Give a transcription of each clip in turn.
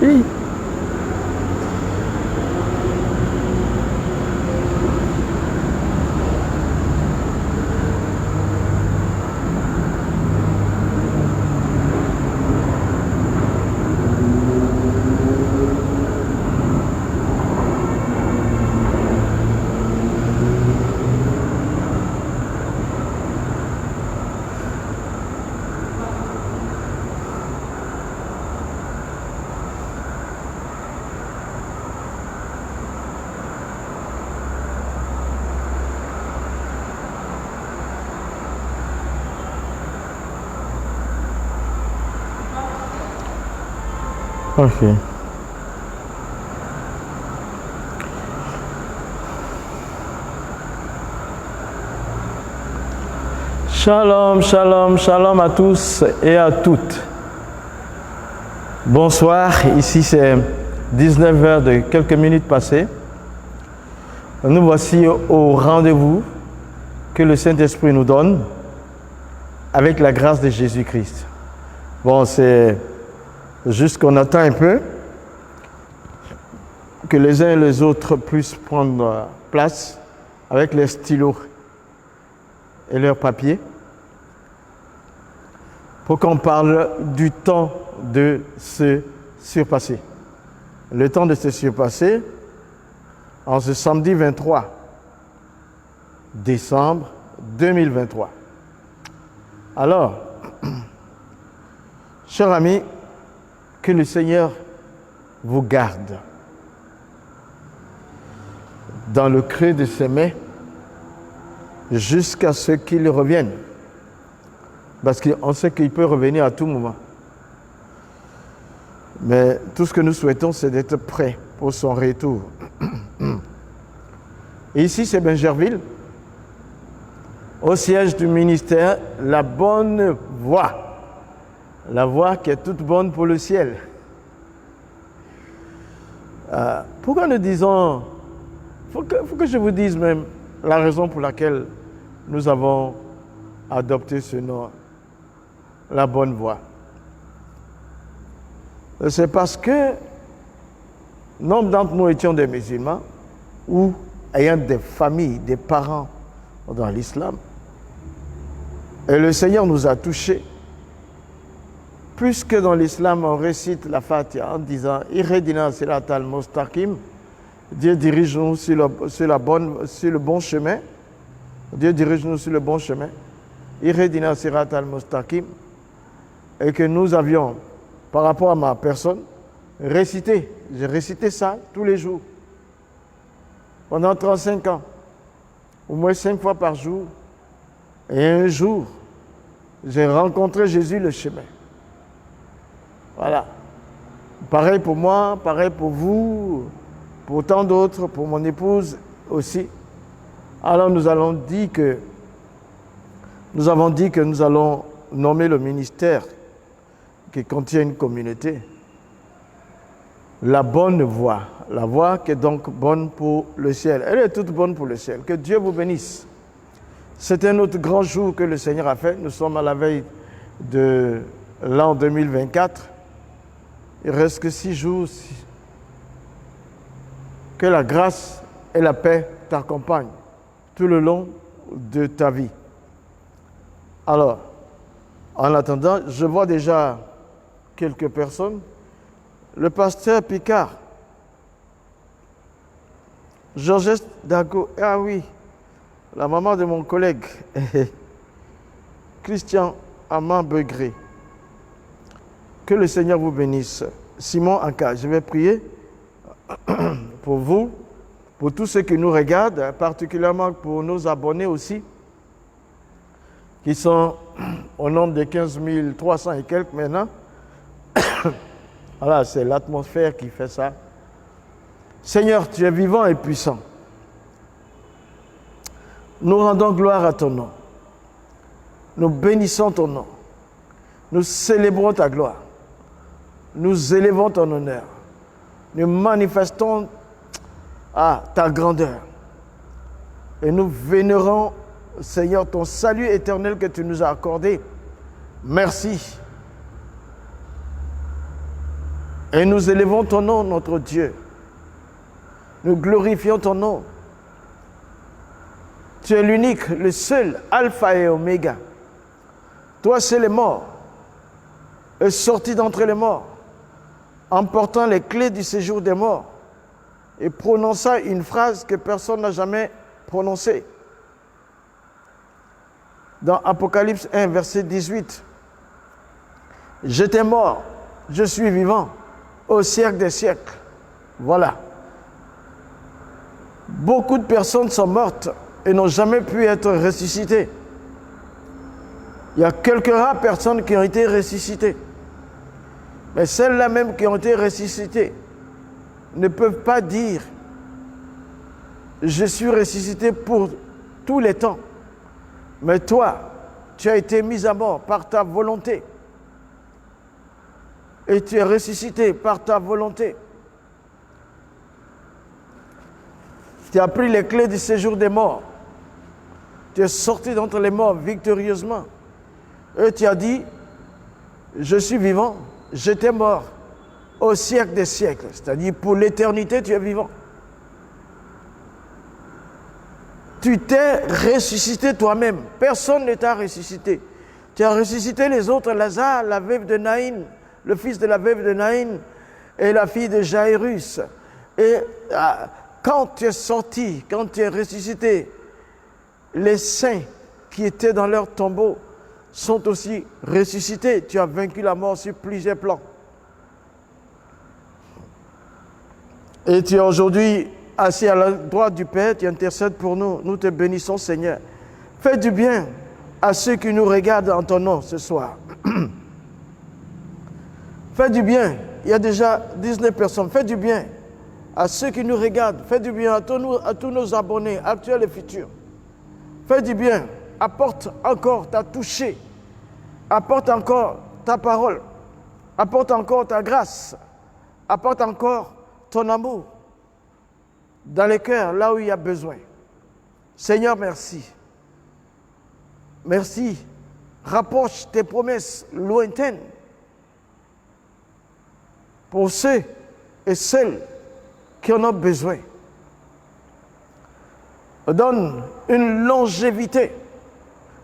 Oui. Ok. Shalom, shalom, shalom à tous et à toutes. Bonsoir, ici c'est 19h de quelques minutes passées. Nous voici au rendez-vous que le Saint-Esprit nous donne avec la grâce de Jésus-Christ. Bon, c'est juste qu'on attend un peu que les uns et les autres puissent prendre place avec les stylos et leurs papiers pour qu'on parle du temps de se surpasser. Le temps de se surpasser en ce samedi 23 décembre 2023. Alors, chers amis, que le Seigneur vous garde dans le creux de ses mains jusqu'à ce qu'il revienne. Parce qu'on sait qu'il peut revenir à tout moment. Mais tout ce que nous souhaitons, c'est d'être prêts pour son retour. Et ici, c'est Bingerville, au siège du ministère, la bonne voie. La voie qui est toute bonne pour le ciel. Pourquoi nous disons... faut que je vous dise même la raison pour laquelle nous avons adopté ce nom, la bonne voie. C'est parce que nombre d'entre nous étions des musulmans ou ayant des familles, des parents dans l'islam. Et le Seigneur nous a touchés. Puisque dans l'islam, on récite la Fatiha en disant « Ihdina siratal mustaqim », Dieu dirige-nous sur le bon chemin. Dieu dirige-nous sur le bon chemin. Ihdina siratal mustaqim. Et que nous avions, par rapport à ma personne, récité. J'ai récité ça tous les jours. Pendant 35 ans. Au moins 5 fois par jour. Et un jour, j'ai rencontré Jésus le chemin. Voilà. Pareil pour moi, pareil pour vous, pour tant d'autres, pour mon épouse aussi. Alors nous avons dit que nous allons nommer le ministère qui contient une communauté la bonne voie. La voie qui est donc bonne pour le ciel. Elle est toute bonne pour le ciel. Que Dieu vous bénisse. C'est un autre grand jour que le Seigneur a fait. Nous sommes à la veille de l'an 2024. Il reste que 6 jours. Que la grâce et la paix t'accompagnent tout le long de ta vie. Alors, en attendant, je vois déjà quelques personnes. Le pasteur Picard, Georgette Dago, ah oui, la maman de mon collègue, Christian Amand Begré. Que le Seigneur vous bénisse. Simon Anka, je vais prier pour vous, pour tous ceux qui nous regardent, particulièrement pour nos abonnés aussi, qui sont au nombre de 15 300 et quelques maintenant. Voilà, c'est l'atmosphère qui fait ça. Seigneur, tu es vivant et puissant. Nous rendons gloire à ton nom. Nous bénissons ton nom. Nous célébrons ta gloire. Nous élevons ton honneur. Nous manifestons ta grandeur. Et nous vénérons, Seigneur, ton salut éternel que tu nous as accordé. Merci. Et nous élevons ton nom, notre Dieu. Nous glorifions ton nom. Tu es l'unique, le seul, Alpha et Oméga. Toi, c'est les morts, est sorti d'entre les morts, emportant les clés du séjour des morts et prononçant une phrase que personne n'a jamais prononcée. Dans Apocalypse 1, verset 18, « J'étais mort, je suis vivant, au siècle des siècles. » Voilà. Beaucoup de personnes sont mortes et n'ont jamais pu être ressuscitées. Il y a quelques rares personnes qui ont été ressuscitées. Mais celles-là même qui ont été ressuscitées ne peuvent pas dire « Je suis ressuscité pour tous les temps ». Mais toi, tu as été mis à mort par ta volonté. Et tu es ressuscité par ta volonté. Tu as pris les clés du séjour des morts. Tu es sorti d'entre les morts victorieusement. Et tu as dit, je suis vivant, j'étais mort au siècle des siècles. C'est-à-dire pour l'éternité, tu es vivant. Tu t'es ressuscité toi-même. Personne ne t'a ressuscité. Tu as ressuscité les autres, Lazare, la veuve de Naïn, le fils de la veuve de Naïn et la fille de Jairus. Et quand tu es sorti, quand tu es ressuscité, les saints qui étaient dans leur tombeau sont aussi ressuscités. Tu as vaincu la mort sur plusieurs plans. Et tu es aujourd'hui assis à la droite du Père, tu intercèdes pour nous. Nous te bénissons, Seigneur. Fais du bien à ceux qui nous regardent en ton nom ce soir. Fais du bien. Il y a déjà 19 personnes. Fais du bien à ceux qui nous regardent. Fais du bien à tous nos abonnés, actuels et futurs. Fais du bien. Apporte encore ta toucher. Apporte encore ta parole. Apporte encore ta grâce. Apporte encore ton amour dans les cœurs, là où il y a besoin. Seigneur, merci. Merci. Rapproche tes promesses lointaines pour ceux et celles qui en ont besoin. Donne une longévité,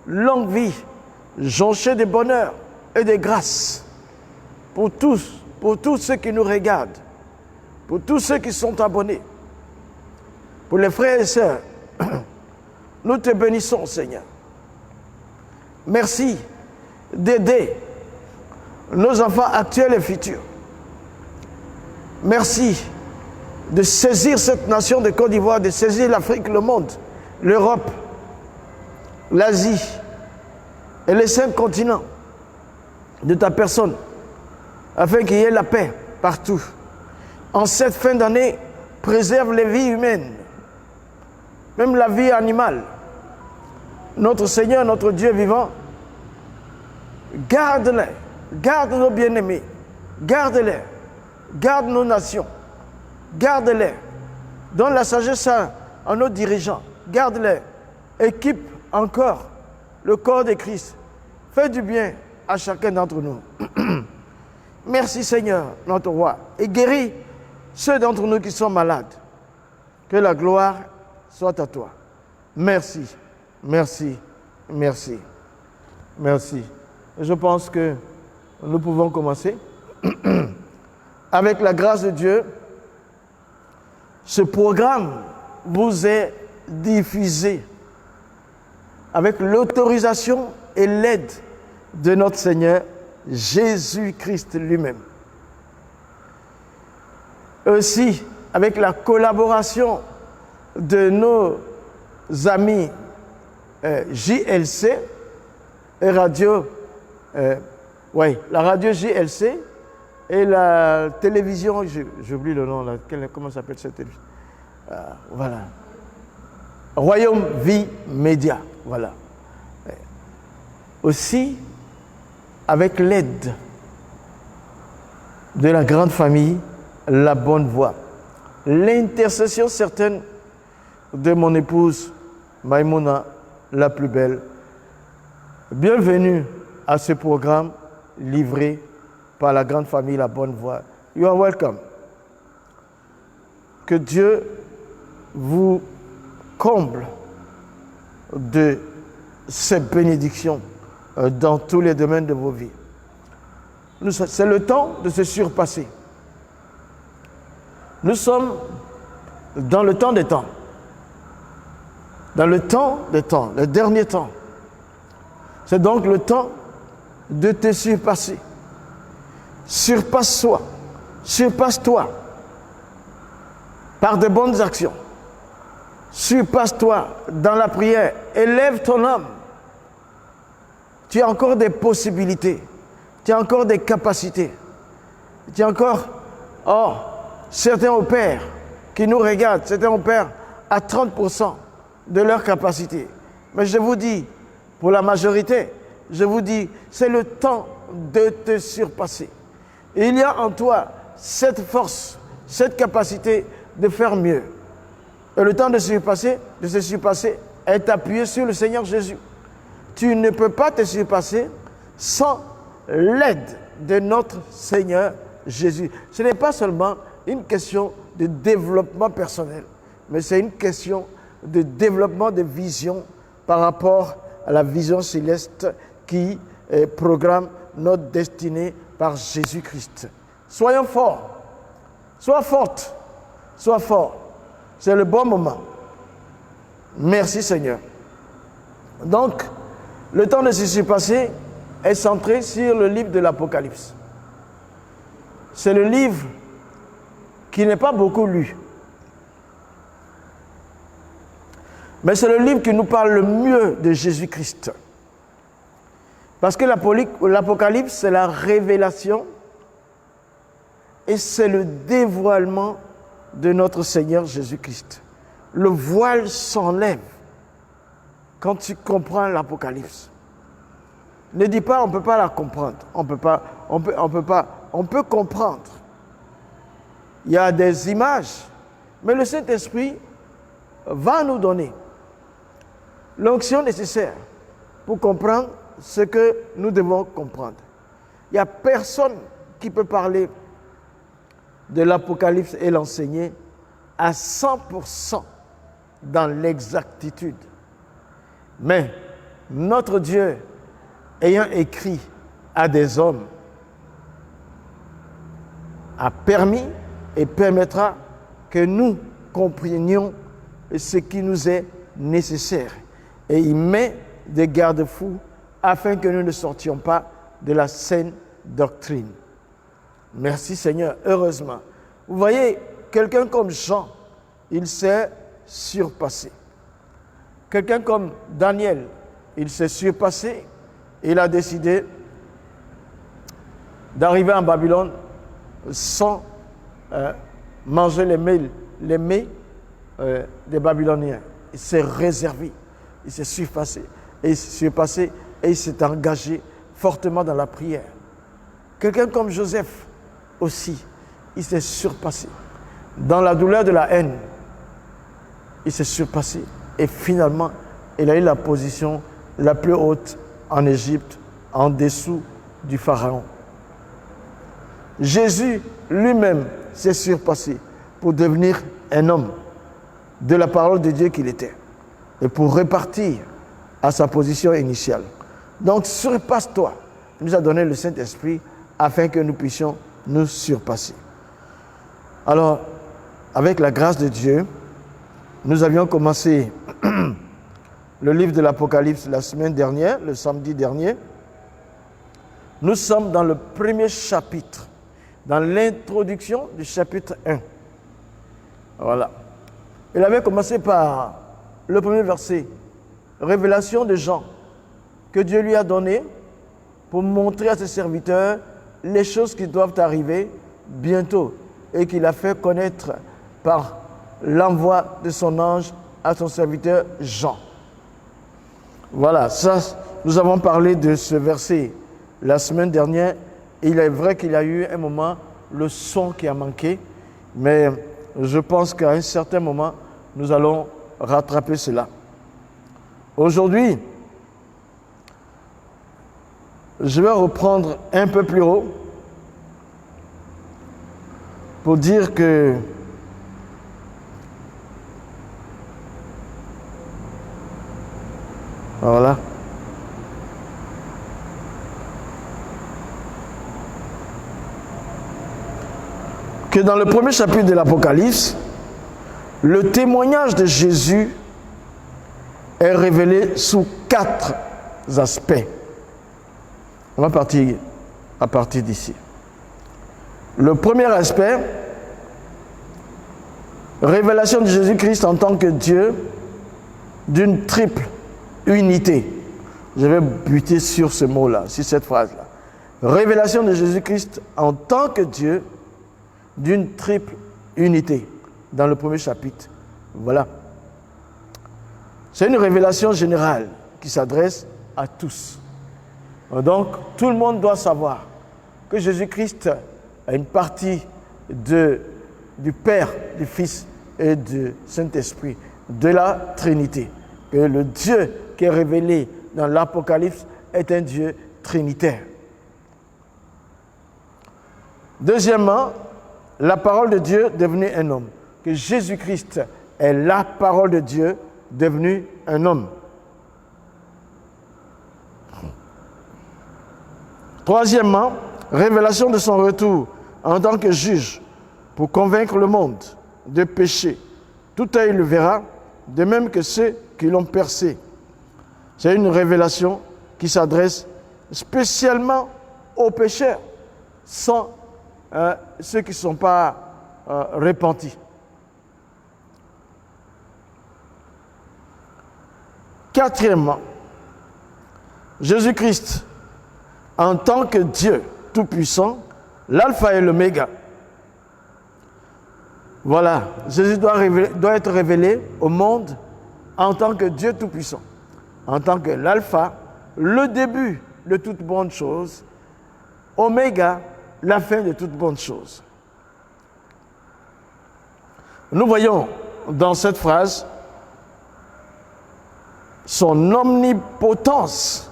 longue vie, jonchée de bonheur et de grâce pour tous ceux qui nous regardent, pour tous ceux qui sont abonnés. Pour les frères et sœurs, nous te bénissons, Seigneur. Merci d'aider nos enfants actuels et futurs. Merci de saisir cette nation de Côte d'Ivoire, de saisir l'Afrique, le monde, l'Europe, l'Asie et les 5 continents de ta personne, afin qu'il y ait la paix partout. En cette fin d'année, préserve les vies humaines, même la vie animale. Notre Seigneur, notre Dieu vivant, garde-les, garde nos bien-aimés, garde-les, garde nos nations, garde-les, donne la sagesse à nos dirigeants, garde-les, équipe encore le corps de Christ, fais du bien à chacun d'entre nous. Merci Seigneur, notre roi, et guéris ceux d'entre nous qui sont malades. Que la gloire soit à toi. Merci, merci, merci, merci. Je pense que nous pouvons commencer. Avec la grâce de Dieu, ce programme vous est diffusé avec l'autorisation et l'aide de notre Seigneur Jésus-Christ lui-même. Aussi, avec la collaboration de nos amis JLC et radio, la radio JLC et la télévision, j'oublie le nom, là, comment s'appelle cette télévision? Voilà. Royaume Vie Média, voilà. Aussi, avec l'aide de la grande famille, la bonne voix, l'intercession certaine de mon épouse Maïmouna, la plus belle. Bienvenue à ce programme livré par la grande famille La Bonne Voix You are welcome. Que Dieu vous comble de ses bénédictions dans tous les domaines de vos vies. C'est le temps de se surpasser. Nous sommes dans le temps des temps. Dans le temps des temps, le dernier temps. C'est donc le temps de te surpasser. Surpasse-toi. Surpasse-toi par de bonnes actions. Surpasse-toi dans la prière. Élève ton âme. Tu as encore des possibilités. Tu as encore des capacités. Tu as encore... Oh, certains opèrent qui nous regardent. Certains opèrent à 30% de leur capacité. Mais je vous dis, pour la majorité, je vous dis, c'est le temps de te surpasser. Et il y a en toi cette force, cette capacité de faire mieux. Et le temps de se surpasser, est appuyé sur le Seigneur Jésus. Tu ne peux pas te surpasser sans l'aide de notre Seigneur Jésus. Ce n'est pas seulement une question de développement personnel, mais c'est une question de développement de vision par rapport à la vision céleste qui programme notre destinée par Jésus-Christ. Soyons forts, sois forte, sois fort. C'est le bon moment. Merci Seigneur. Donc, le temps de se surpasser est centré sur le livre de l'Apocalypse. C'est le livre qui n'est pas beaucoup lu. Mais c'est le livre qui nous parle le mieux de Jésus-Christ. Parce que l'Apocalypse, c'est la révélation et c'est le dévoilement de notre Seigneur Jésus-Christ. Le voile s'enlève quand tu comprends l'Apocalypse. Ne dis pas on ne peut pas la comprendre. On peut comprendre. Il y a des images, mais le Saint-Esprit va nous donner l'onction nécessaire pour comprendre ce que nous devons comprendre. Il n'y a personne qui peut parler de l'Apocalypse et l'enseigner à 100% dans l'exactitude. Mais notre Dieu, ayant écrit à des hommes, a permis et permettra que nous comprenions ce qui nous est nécessaire. Et il met des garde-fous afin que nous ne sortions pas de la saine doctrine. Merci Seigneur, heureusement. Vous voyez, quelqu'un comme Jean, il s'est surpassé. Quelqu'un comme Daniel, il s'est surpassé. Il a décidé d'arriver en Babylone sans manger les mets des Babyloniens. Il s'est réservé, il s'est surpassé. Et il s'est engagé fortement dans la prière. Quelqu'un comme Joseph aussi, il s'est surpassé. Dans la douleur de la haine, il s'est surpassé. Et finalement, il a eu la position la plus haute en Égypte, en dessous du Pharaon. Jésus lui-même s'est surpassé pour devenir un homme de la parole de Dieu qu'il était et pour repartir à sa position initiale. Donc, surpasse-toi. Il nous a donné le Saint-Esprit afin que nous puissions nous surpasser. Alors, avec la grâce de Dieu, nous avions commencé le livre de l'Apocalypse la semaine dernière, le samedi dernier. Nous sommes dans le premier chapitre, dans l'introduction du chapitre 1. Voilà. Il avait commencé par le premier verset, révélation de Jean, que Dieu lui a donné pour montrer à ses serviteurs les choses qui doivent arriver bientôt et qu'il a fait connaître par l'envoi de son ange à son serviteur Jean. Voilà, ça, nous avons parlé de ce verset la semaine dernière. Il est vrai qu'il y a eu un moment, le son qui a manqué, mais je pense qu'à un certain moment, nous allons rattraper cela. Aujourd'hui, je vais reprendre un peu plus haut pour dire que voilà. Que dans le premier chapitre de l'Apocalypse, le témoignage de Jésus est révélé sous 4 aspects. On va partir à partir d'ici. Le premier aspect, révélation de Jésus-Christ en tant que Dieu d'une triple unité. Je vais buter sur ce mot-là, sur cette phrase-là. Révélation de Jésus-Christ en tant que Dieu d'une triple unité, dans le premier chapitre. Voilà. C'est une révélation générale qui s'adresse à tous. Donc, tout le monde doit savoir que Jésus-Christ a une partie du Père, du Fils et du Saint-Esprit, de la Trinité. Que le Dieu qui est révélé dans l'Apocalypse est un Dieu trinitaire. Deuxièmement, la parole de Dieu devenue un homme. Que Jésus-Christ est la parole de Dieu devenue un homme. Troisièmement, révélation de son retour en tant que juge pour convaincre le monde de péché. Tout œil le verra, de même que ceux qui l'ont percé. C'est une révélation qui s'adresse spécialement aux pécheurs, sans ceux qui ne sont pas repentis. Quatrièmement, Jésus-Christ, en tant que Dieu tout-puissant, l'alpha et l'oméga. Voilà, Jésus doit être révélé au monde en tant que Dieu tout-puissant, en tant que l'alpha, le début de toute bonne chose, oméga, la fin de toute bonne chose. Nous voyons dans cette phrase son omnipotence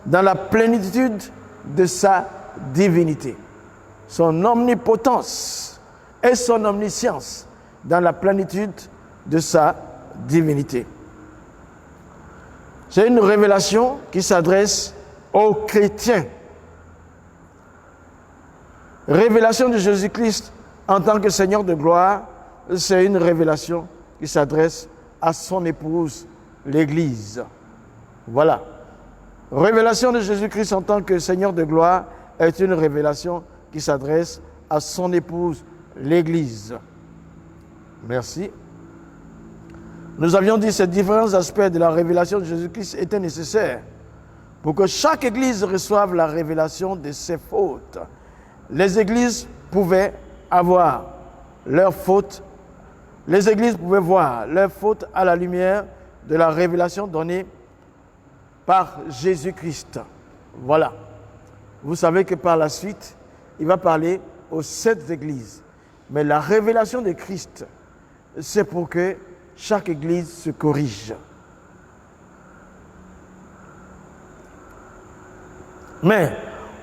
dans la plénitude de sa divinité. Son omnipotence et son omniscience dans la plénitude de sa divinité. C'est une révélation qui s'adresse aux chrétiens. Révélation de Jésus-Christ en tant que Seigneur de gloire, c'est une révélation qui s'adresse à son épouse, l'Église. Voilà. Révélation de Jésus-Christ en tant que Seigneur de gloire est une révélation qui s'adresse à son épouse, l'Église. Merci. Nous avions dit que ces différents aspects de la révélation de Jésus-Christ étaient nécessaires pour que chaque Église reçoive la révélation de ses fautes. Les Églises pouvaient avoir leurs fautes. Les Églises pouvaient voir leurs fautes à la lumière de la révélation donnée par Jésus-Christ. Voilà. Vous savez que par la suite, il va parler aux 7 églises. Mais la révélation de Christ, c'est pour que chaque église se corrige. Mais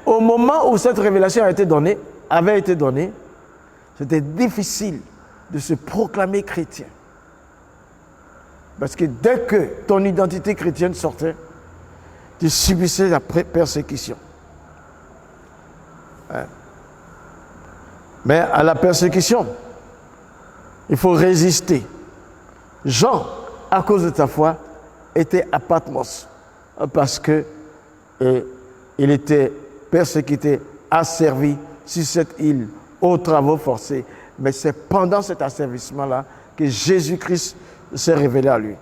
au moment où cette révélation avait été donnée, c'était difficile de se proclamer chrétien. Parce que dès que ton identité chrétienne sortait, tu subissais la persécution. Mais à la persécution, il faut résister. Jean, à cause de ta foi, était à Patmos parce que il était persécuté, asservi sur cette île aux travaux forcés. Mais c'est pendant cet asservissement-là que Jésus-Christ s'est révélé à lui.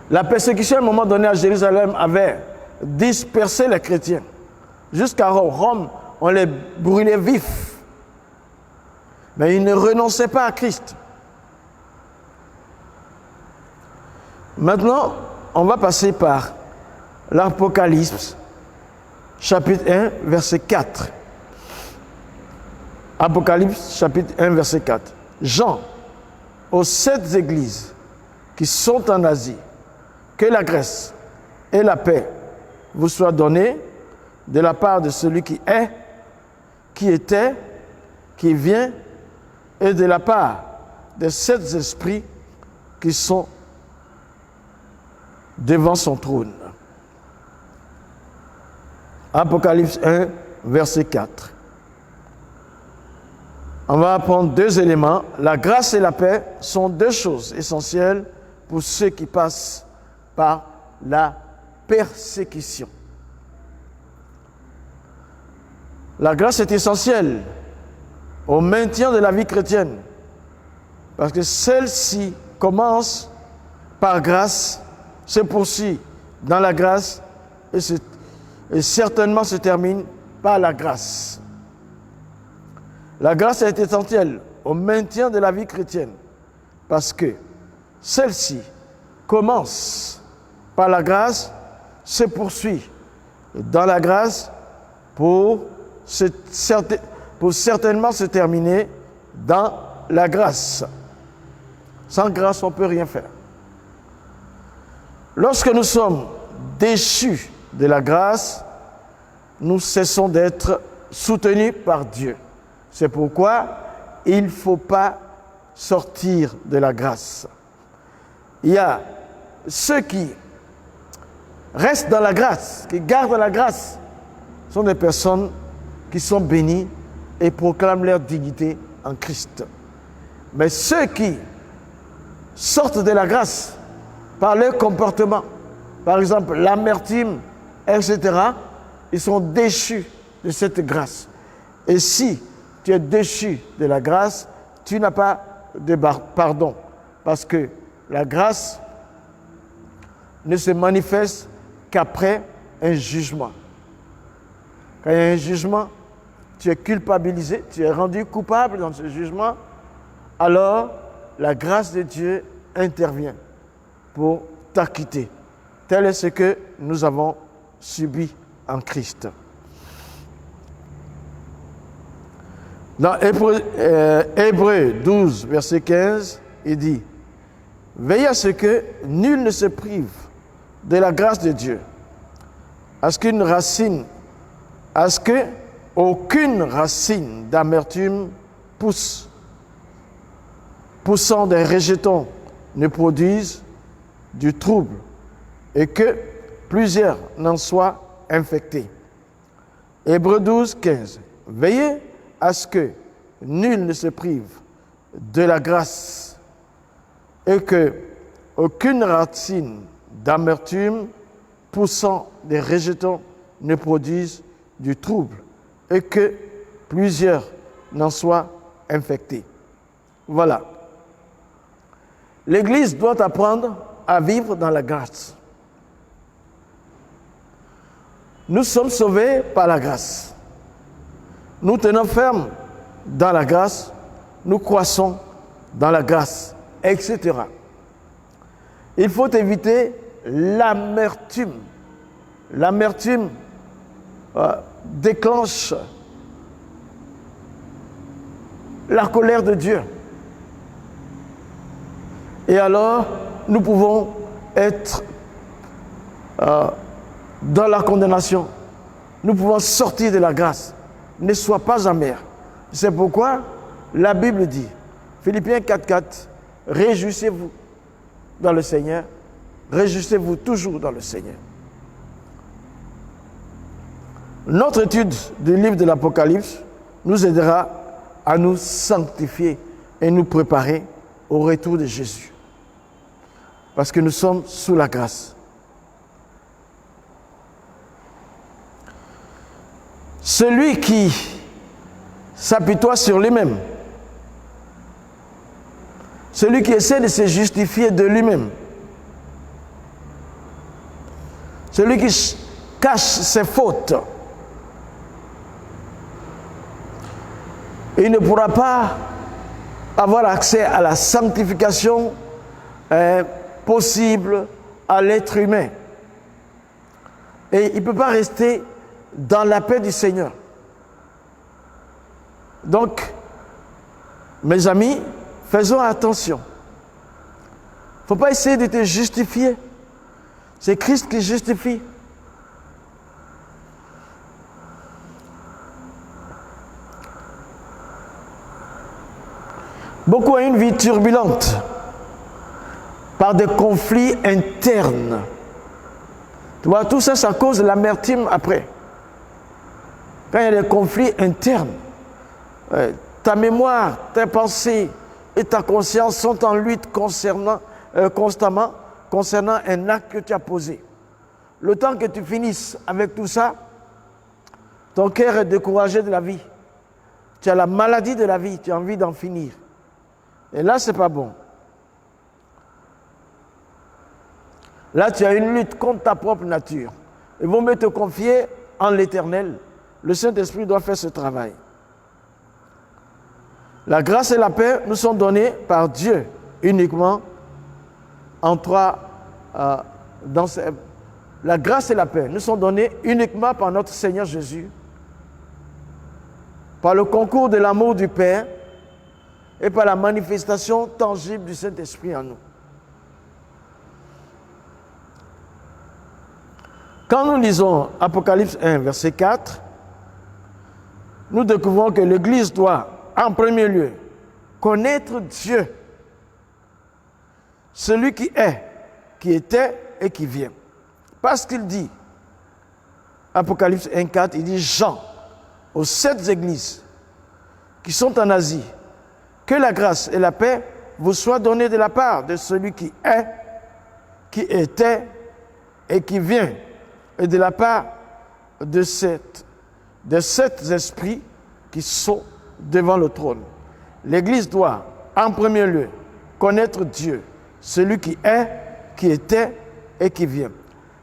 La persécution, à un moment donné, à Jérusalem, avait dispersé les chrétiens. Jusqu'à Rome, on les brûlait vifs. Mais ils ne renonçaient pas à Christ. Maintenant, on va passer par l'Apocalypse, chapitre 1, verset 4. Apocalypse, chapitre 1, verset 4. Jean, aux 7 églises qui sont en Asie, que la grâce et la paix vous soient données de la part de celui qui est, qui était, qui vient, et de la part des 7 esprits qui sont devant son trône. Apocalypse 1, verset 4. On va apprendre 2 éléments. La grâce et la paix sont 2 choses essentielles pour ceux qui passent par la persécution. La grâce est essentielle au maintien de la vie chrétienne, parce que celle-ci commence par grâce, se poursuit dans la grâce et certainement se termine par la grâce. La grâce est essentielle au maintien de la vie chrétienne, parce que celle-ci commence par la grâce, se poursuit dans la grâce pour certainement se terminer dans la grâce. Sans grâce, on ne peut rien faire. Lorsque nous sommes déchus de la grâce, nous cessons d'être soutenus par Dieu. C'est pourquoi il ne faut pas sortir de la grâce. Il y a ceux qui restent dans la grâce, qui gardent la grâce, sont des personnes qui sont bénies et proclament leur dignité en Christ. Mais ceux qui sortent de la grâce par leur comportement, par exemple l'amertume, etc., ils sont déchus de cette grâce. Et si tu es déchu de la grâce, tu n'as pas de pardon, parce que la grâce ne se manifeste qu'après un jugement. Quand il y a un jugement, tu es culpabilisé, tu es rendu coupable dans ce jugement, alors la grâce de Dieu intervient pour t'acquitter. Tel est ce que nous avons subi en Christ. Dans Hébreux 12, verset 15, il dit « Veillez à ce que nul ne se prive de la grâce de Dieu, à ce qu'aucune racine d'amertume poussant des rejetons ne produise du trouble et que plusieurs n'en soient infectés. » Hébreux 12, 15. Veillez à ce que nul ne se prive de la grâce et que aucune racine d'amertume poussant des rejetons ne produise du trouble et que plusieurs n'en soient infectés. Voilà. L'Église doit apprendre à vivre dans la grâce. Nous sommes sauvés par la grâce. Nous tenons ferme dans la grâce, nous croissons dans la grâce, etc. Il faut éviter l'amertume. L'amertume déclenche la colère de Dieu. Et alors, nous pouvons être dans la condamnation. Nous pouvons sortir de la grâce. Ne sois pas amer. C'est pourquoi la Bible dit, Philippiens 4,4, réjouissez-vous dans le Seigneur, réjouissez-vous toujours dans le Seigneur. Notre étude du livre de l'Apocalypse nous aidera à nous sanctifier et nous préparer au retour de Jésus. Parce que nous sommes sous la grâce. Celui qui s'apitoie sur lui-même, celui qui essaie de se justifier de lui-même, celui qui cache ses fautes, il ne pourra pas avoir accès à la sanctification possible à l'être humain. Et il ne peut pas rester dans la paix du Seigneur. Donc, mes amis, faisons attention. Il ne faut pas essayer de te justifier. C'est Christ qui justifie. Beaucoup ont une vie turbulente par des conflits internes. Tu vois, tout ça, ça cause l'amertume après. Quand il y a des conflits internes, ta mémoire, tes pensées et ta conscience sont en lutte constamment concernant un acte que tu as posé. Le temps que tu finisses avec tout ça, ton cœur est découragé de la vie. Tu as la maladie de la vie, tu as envie d'en finir. Et là, ce n'est pas bon. Là, tu as une lutte contre ta propre nature. Il vaut mieux te confier en l'Éternel. Le Saint-Esprit doit faire ce travail. La grâce et la paix nous sont données par Dieu uniquement la grâce et la paix nous sont données uniquement par notre Seigneur Jésus, par le concours de l'amour du Père et par la manifestation tangible du Saint-Esprit en nous. Quand nous lisons Apocalypse 1, verset 4, nous découvrons que l'Église doit, en premier lieu, connaître Dieu, celui qui est, qui était et qui vient. Parce qu'il dit, Apocalypse 1, 4, il dit Jean, aux 7 églises qui sont en Asie, que la grâce et la paix vous soient données de la part de celui qui est, qui était et qui vient, et de la part de 7 esprits qui sont devant le trône. L'Église doit, en premier lieu, connaître Dieu, celui qui est, qui était et qui vient.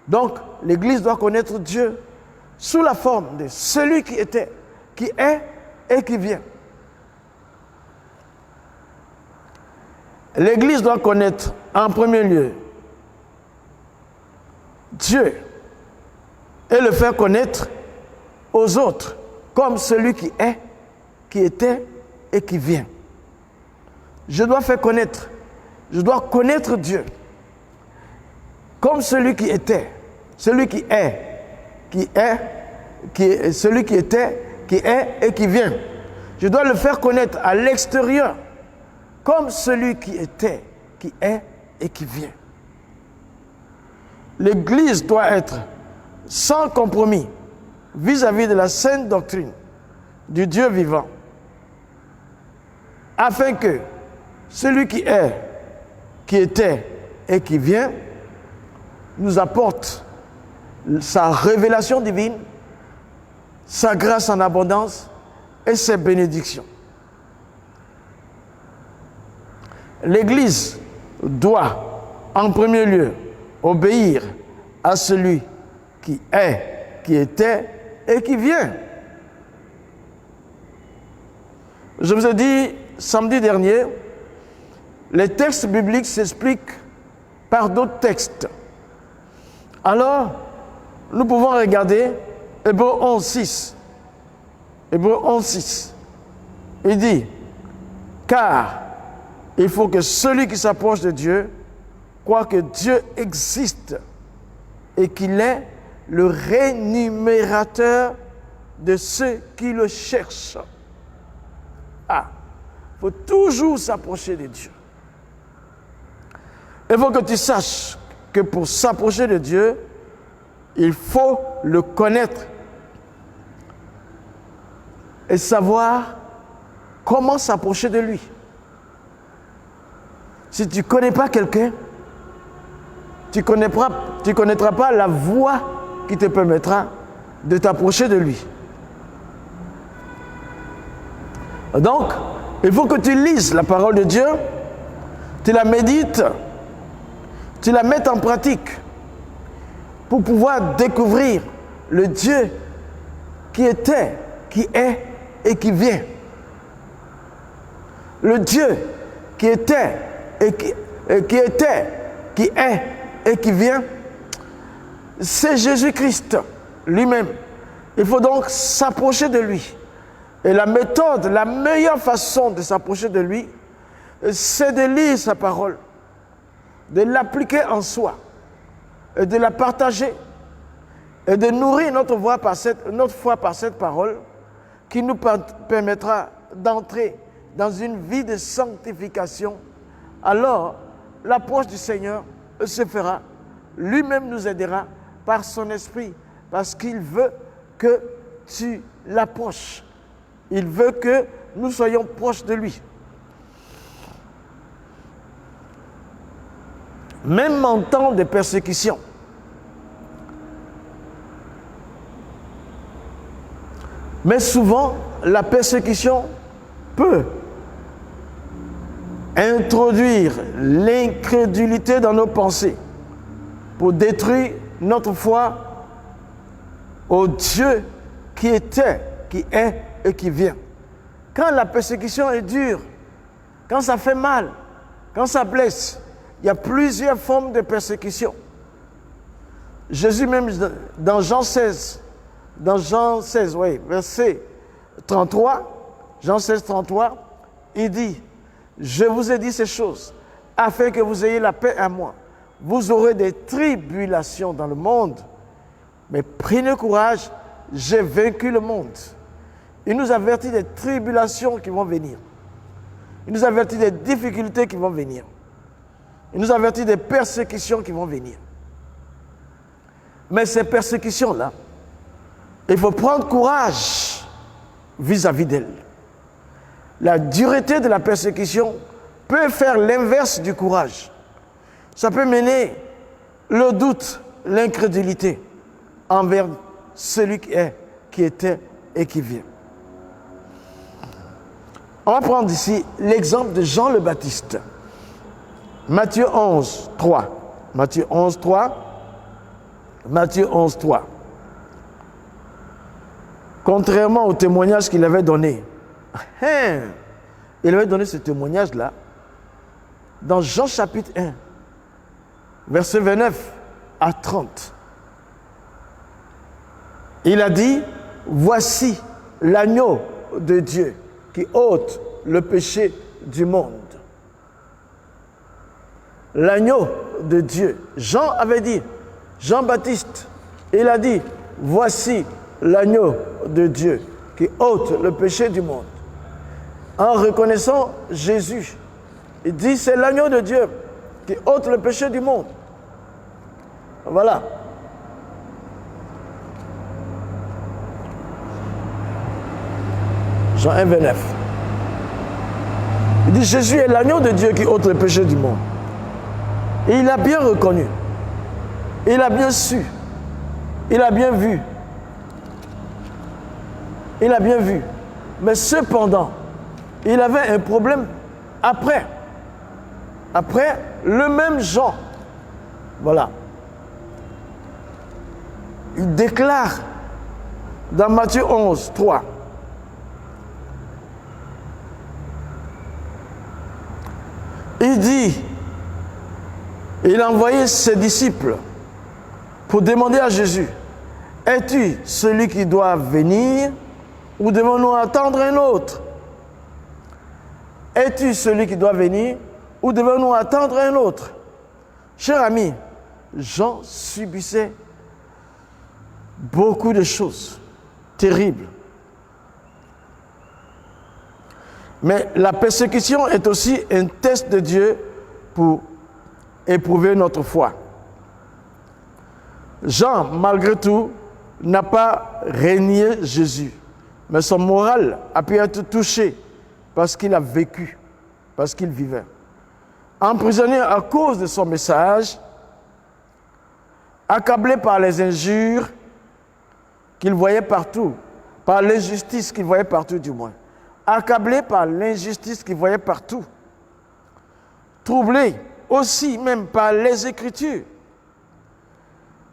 Donc, l'Église doit connaître Dieu sous la forme de celui qui était, qui est et qui vient. L'Église doit connaître en premier lieu Dieu et le faire connaître aux autres comme celui qui est, qui était et qui vient. Je dois faire connaître, je dois connaître Dieu comme celui qui était, celui qui est, celui qui était, qui est et qui vient. Je dois le faire connaître à l'extérieur comme celui qui était, qui est et qui vient. L'Église doit être sans compromis vis-à-vis de la sainte doctrine du Dieu vivant, afin que celui qui est, qui était et qui vient nous apporte sa révélation divine, sa grâce en abondance et ses bénédictions. L'Église doit, en premier lieu, obéir à celui qui est, qui était et qui vient. Je vous ai dit samedi dernier, les textes bibliques s'expliquent par d'autres textes. Alors, nous pouvons regarder Hébreux 11.6. Hébreux 11.6. Il dit, car il faut que celui qui s'approche de Dieu croit que Dieu existe et qu'il est le rémunérateur de ceux qui le cherchent. Ah, il faut toujours s'approcher de Dieu. Il faut que tu saches que pour s'approcher de Dieu, il faut le connaître et savoir comment s'approcher de lui. Si tu ne connais pas quelqu'un, tu ne connaîtras pas la voie qui te permettra de t'approcher de lui. Donc, il faut que tu lises la parole de Dieu, tu la médites, tu la mettes en pratique pour pouvoir découvrir le Dieu qui était, qui est et qui vient. Le Dieu qui était et qui est et qui vient, c'est Jésus-Christ lui-même. Il faut donc s'approcher de lui. Et la méthode, la meilleure façon de s'approcher de lui, c'est de lire sa parole, de l'appliquer en soi, et de la partager, et de nourrir notre foi par cette parole qui nous permettra d'entrer dans une vie de sanctification, alors l'approche du Seigneur se fera. Lui-même nous aidera par son esprit, parce qu'il veut que tu l'approches. Il veut que nous soyons proches de lui. Même en temps de persécution, mais souvent, la persécution peut introduire l'incrédulité dans nos pensées pour détruire notre foi au Dieu qui était, qui est et qui vient. Quand la persécution est dure, quand ça fait mal, quand ça blesse, il y a plusieurs formes de persécution. Jésus même dans Jean 16, oui, verset 33, Jean 16, 33, il dit, « Je vous ai dit ces choses, afin que vous ayez la paix à moi. Vous aurez des tribulations dans le monde, mais prenez courage, j'ai vaincu le monde. » Il nous avertit des tribulations qui vont venir. Il nous avertit des difficultés qui vont venir. Il nous avertit des persécutions qui vont venir. Mais ces persécutions-là, il faut prendre courage vis-à-vis d'elles. La dureté de la persécution peut faire l'inverse du courage. Ça peut mener le doute, l'incrédulité envers celui qui est, qui était et qui vient. On va prendre ici l'exemple de Jean le Baptiste. Matthieu 11, 3. Matthieu 11, 3. Matthieu 11, 3. Contrairement au témoignage qu'il avait donné, il avait donné ce témoignage-là dans Jean chapitre 1, verset 29 à 30. Il a dit, « Voici l'agneau de Dieu qui ôte le péché du monde. » L'agneau de Dieu. Jean avait dit, Jean-Baptiste, il a dit, « Voici l'agneau de Dieu qui ôte le péché du monde. » En reconnaissant Jésus, il dit, c'est l'agneau de Dieu qui ôte le péché du monde. Voilà. Jean 1, 29. Il dit, Jésus est l'agneau de Dieu qui ôte le péché du monde. Et il a bien reconnu. Il a bien su. Il a bien vu. Il a bien vu. Mais cependant, il avait un problème après. Après, le même Jean. Voilà. Il déclare dans Matthieu 11, 3. Il dit, il a envoyé ses disciples pour demander à Jésus, « Es-tu celui qui doit venir ou devons-nous attendre un autre? Es-tu celui qui doit venir ou devons-nous attendre un autre ?» Cher ami, Jean subissait beaucoup de choses terribles. Mais la persécution est aussi un test de Dieu pour éprouver notre foi. Jean, malgré tout, n'a pas renié Jésus, mais son moral a pu être touché parce qu'il a vécu, parce qu'il vivait. Emprisonné à cause de son message, accablé par les injures qu'il voyait partout, par l'injustice qu'il voyait partout du moins, accablé par l'injustice qu'il voyait partout, troublé aussi même par les Écritures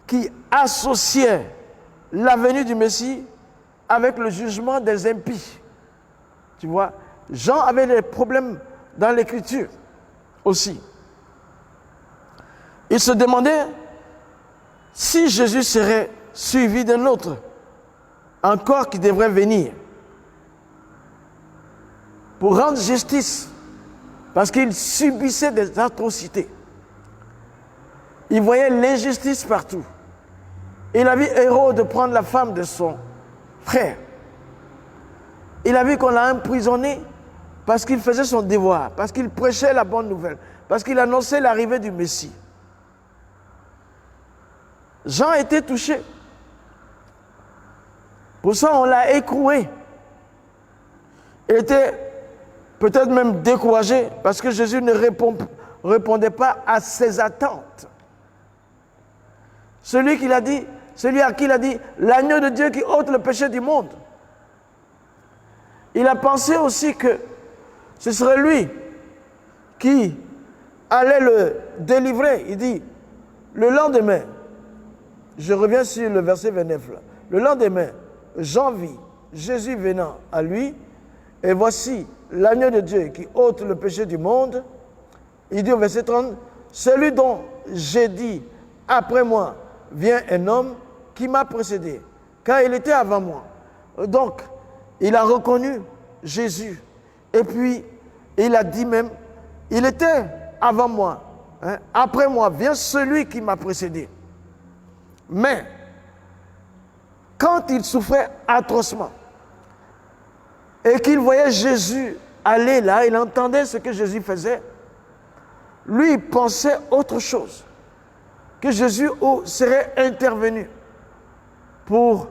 qui associaient la venue du Messie avec le jugement des impies. Tu vois, Jean avait des problèmes dans l'Écriture aussi. Il se demandait si Jésus serait suivi d'un autre, encore qui devrait venir, pour rendre justice, parce qu'il subissait des atrocités. Il voyait l'injustice partout. Il a vu Hérode prendre la femme de son frère. Il a vu qu'on l'a emprisonné parce qu'il faisait son devoir, parce qu'il prêchait la bonne nouvelle, parce qu'il annonçait l'arrivée du Messie. Jean a été touché. Pour ça, on l'a écroué. Il était peut-être même découragé parce que Jésus ne répondait pas à ses attentes. Celui à qui il a dit, l'agneau de Dieu qui ôte le péché du monde. Il a pensé aussi que ce serait lui qui allait le délivrer. Il dit, le lendemain, je reviens sur le verset 29 là. Le lendemain, Jean vit Jésus venant à lui, et voici l'agneau de Dieu qui ôte le péché du monde. Il dit au verset 30, celui dont j'ai dit, après moi vient un homme qui m'a précédé, car il était avant moi. Donc, il a reconnu Jésus. Et puis, il a dit même, il était avant moi. Hein, après moi vient celui qui m'a précédé. Mais, quand il souffrait atrocement, et qu'il voyait Jésus aller là, il entendait ce que Jésus faisait, lui, il pensait autre chose. Que Jésus serait intervenu pour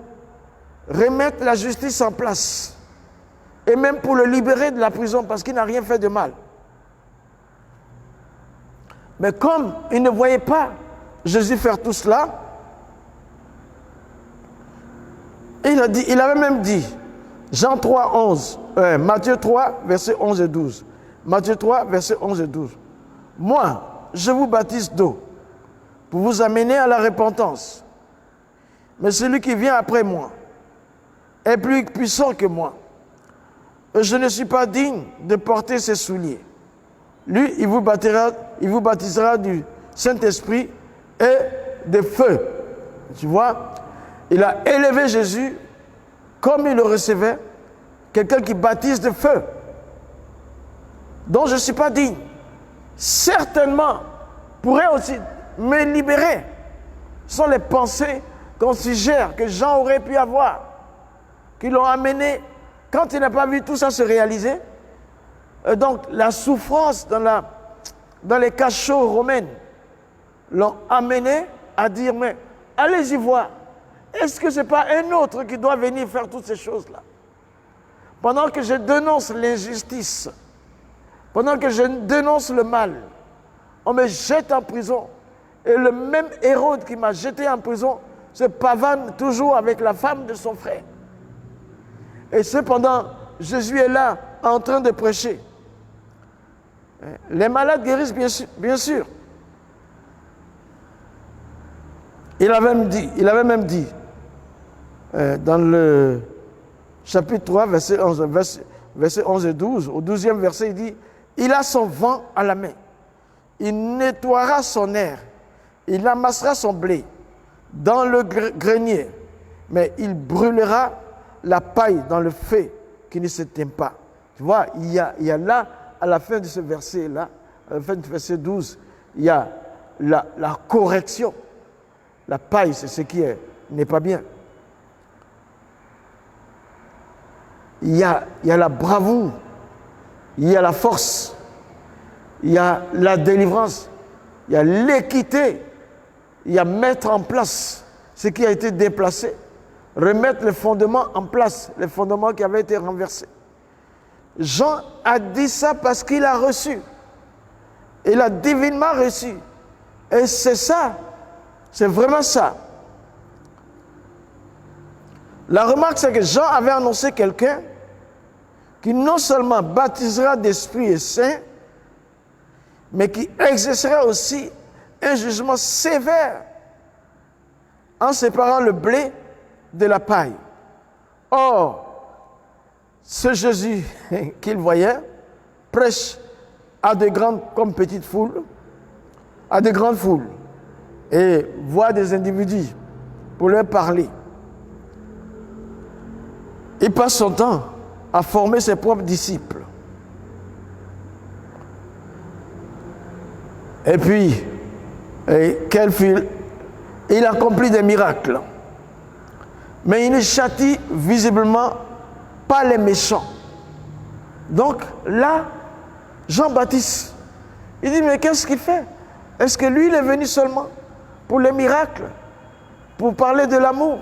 remettre la justice en place et même pour le libérer de la prison parce qu'il n'a rien fait de mal. Mais comme il ne voyait pas Jésus faire tout cela, il avait même dit, Jean 3, 11, Matthieu 3, versets 11 et 12. Matthieu 3, versets 11 et 12. Moi, je vous baptise d'eau pour vous amener à la repentance. Mais celui qui vient après moi est plus puissant que moi. Et je ne suis pas digne de porter ses souliers. Lui, il vous baptisera du Saint-Esprit et de feu. Tu vois, il a élevé Jésus comme il le recevait, quelqu'un qui baptise de feu, dont je ne suis pas digne. Certainement, pourrait aussi me libérer. Ce sont les pensées qu'on suggère que Jean aurait pu avoir, qui l'ont amené, quand il n'a pas vu tout ça se réaliser, donc la souffrance dans les cachots romains l'ont amené à dire, mais allez-y voir, est-ce que ce n'est pas un autre qui doit venir faire toutes ces choses-là? Pendant que je dénonce l'injustice, pendant que je dénonce le mal, on me jette en prison. Et le même Hérode qui m'a jeté en prison se pavane toujours avec la femme de son frère. Et cependant, Jésus est là en train de prêcher. Les malades guérissent bien sûr. Il avait même dit dans le chapitre 3, verset 11 et 12, au 12e verset, il dit, il a son vent à la main, il nettoiera son air, il amassera son blé dans le grenier, mais il brûlera la paille dans le feu qui ne s'éteint pas. Tu vois, il y a là, à la fin de ce verset-là, à la fin du verset 12, il y a la correction. La paille, c'est ce qui n'est pas bien. Il y a la bravoure, il y a la force, il y a la délivrance, il y a l'équité, il y a mettre en place ce qui a été déplacé, remettre les fondements en place, les fondements qui avaient été renversés. Jean a dit ça parce qu'il a reçu. Il a divinement reçu. Et c'est ça, c'est vraiment ça. La remarque, c'est que Jean avait annoncé quelqu'un qui non seulement baptisera d'Esprit et Saint, mais qui exercera aussi un jugement sévère en séparant le blé de la paille. Or, ce Jésus qu'il voyait prêche à de grandes comme petites foules, à de grandes foules, et voit des individus pour leur parler. Il passe son temps à former ses propres disciples. Et puis, il accomplit des miracles. Mais il ne châtie visiblement pas les méchants. Donc là, Jean-Baptiste, il dit, mais qu'est-ce qu'il fait? Est-ce que lui, il est venu seulement pour les miracles, pour parler de l'amour,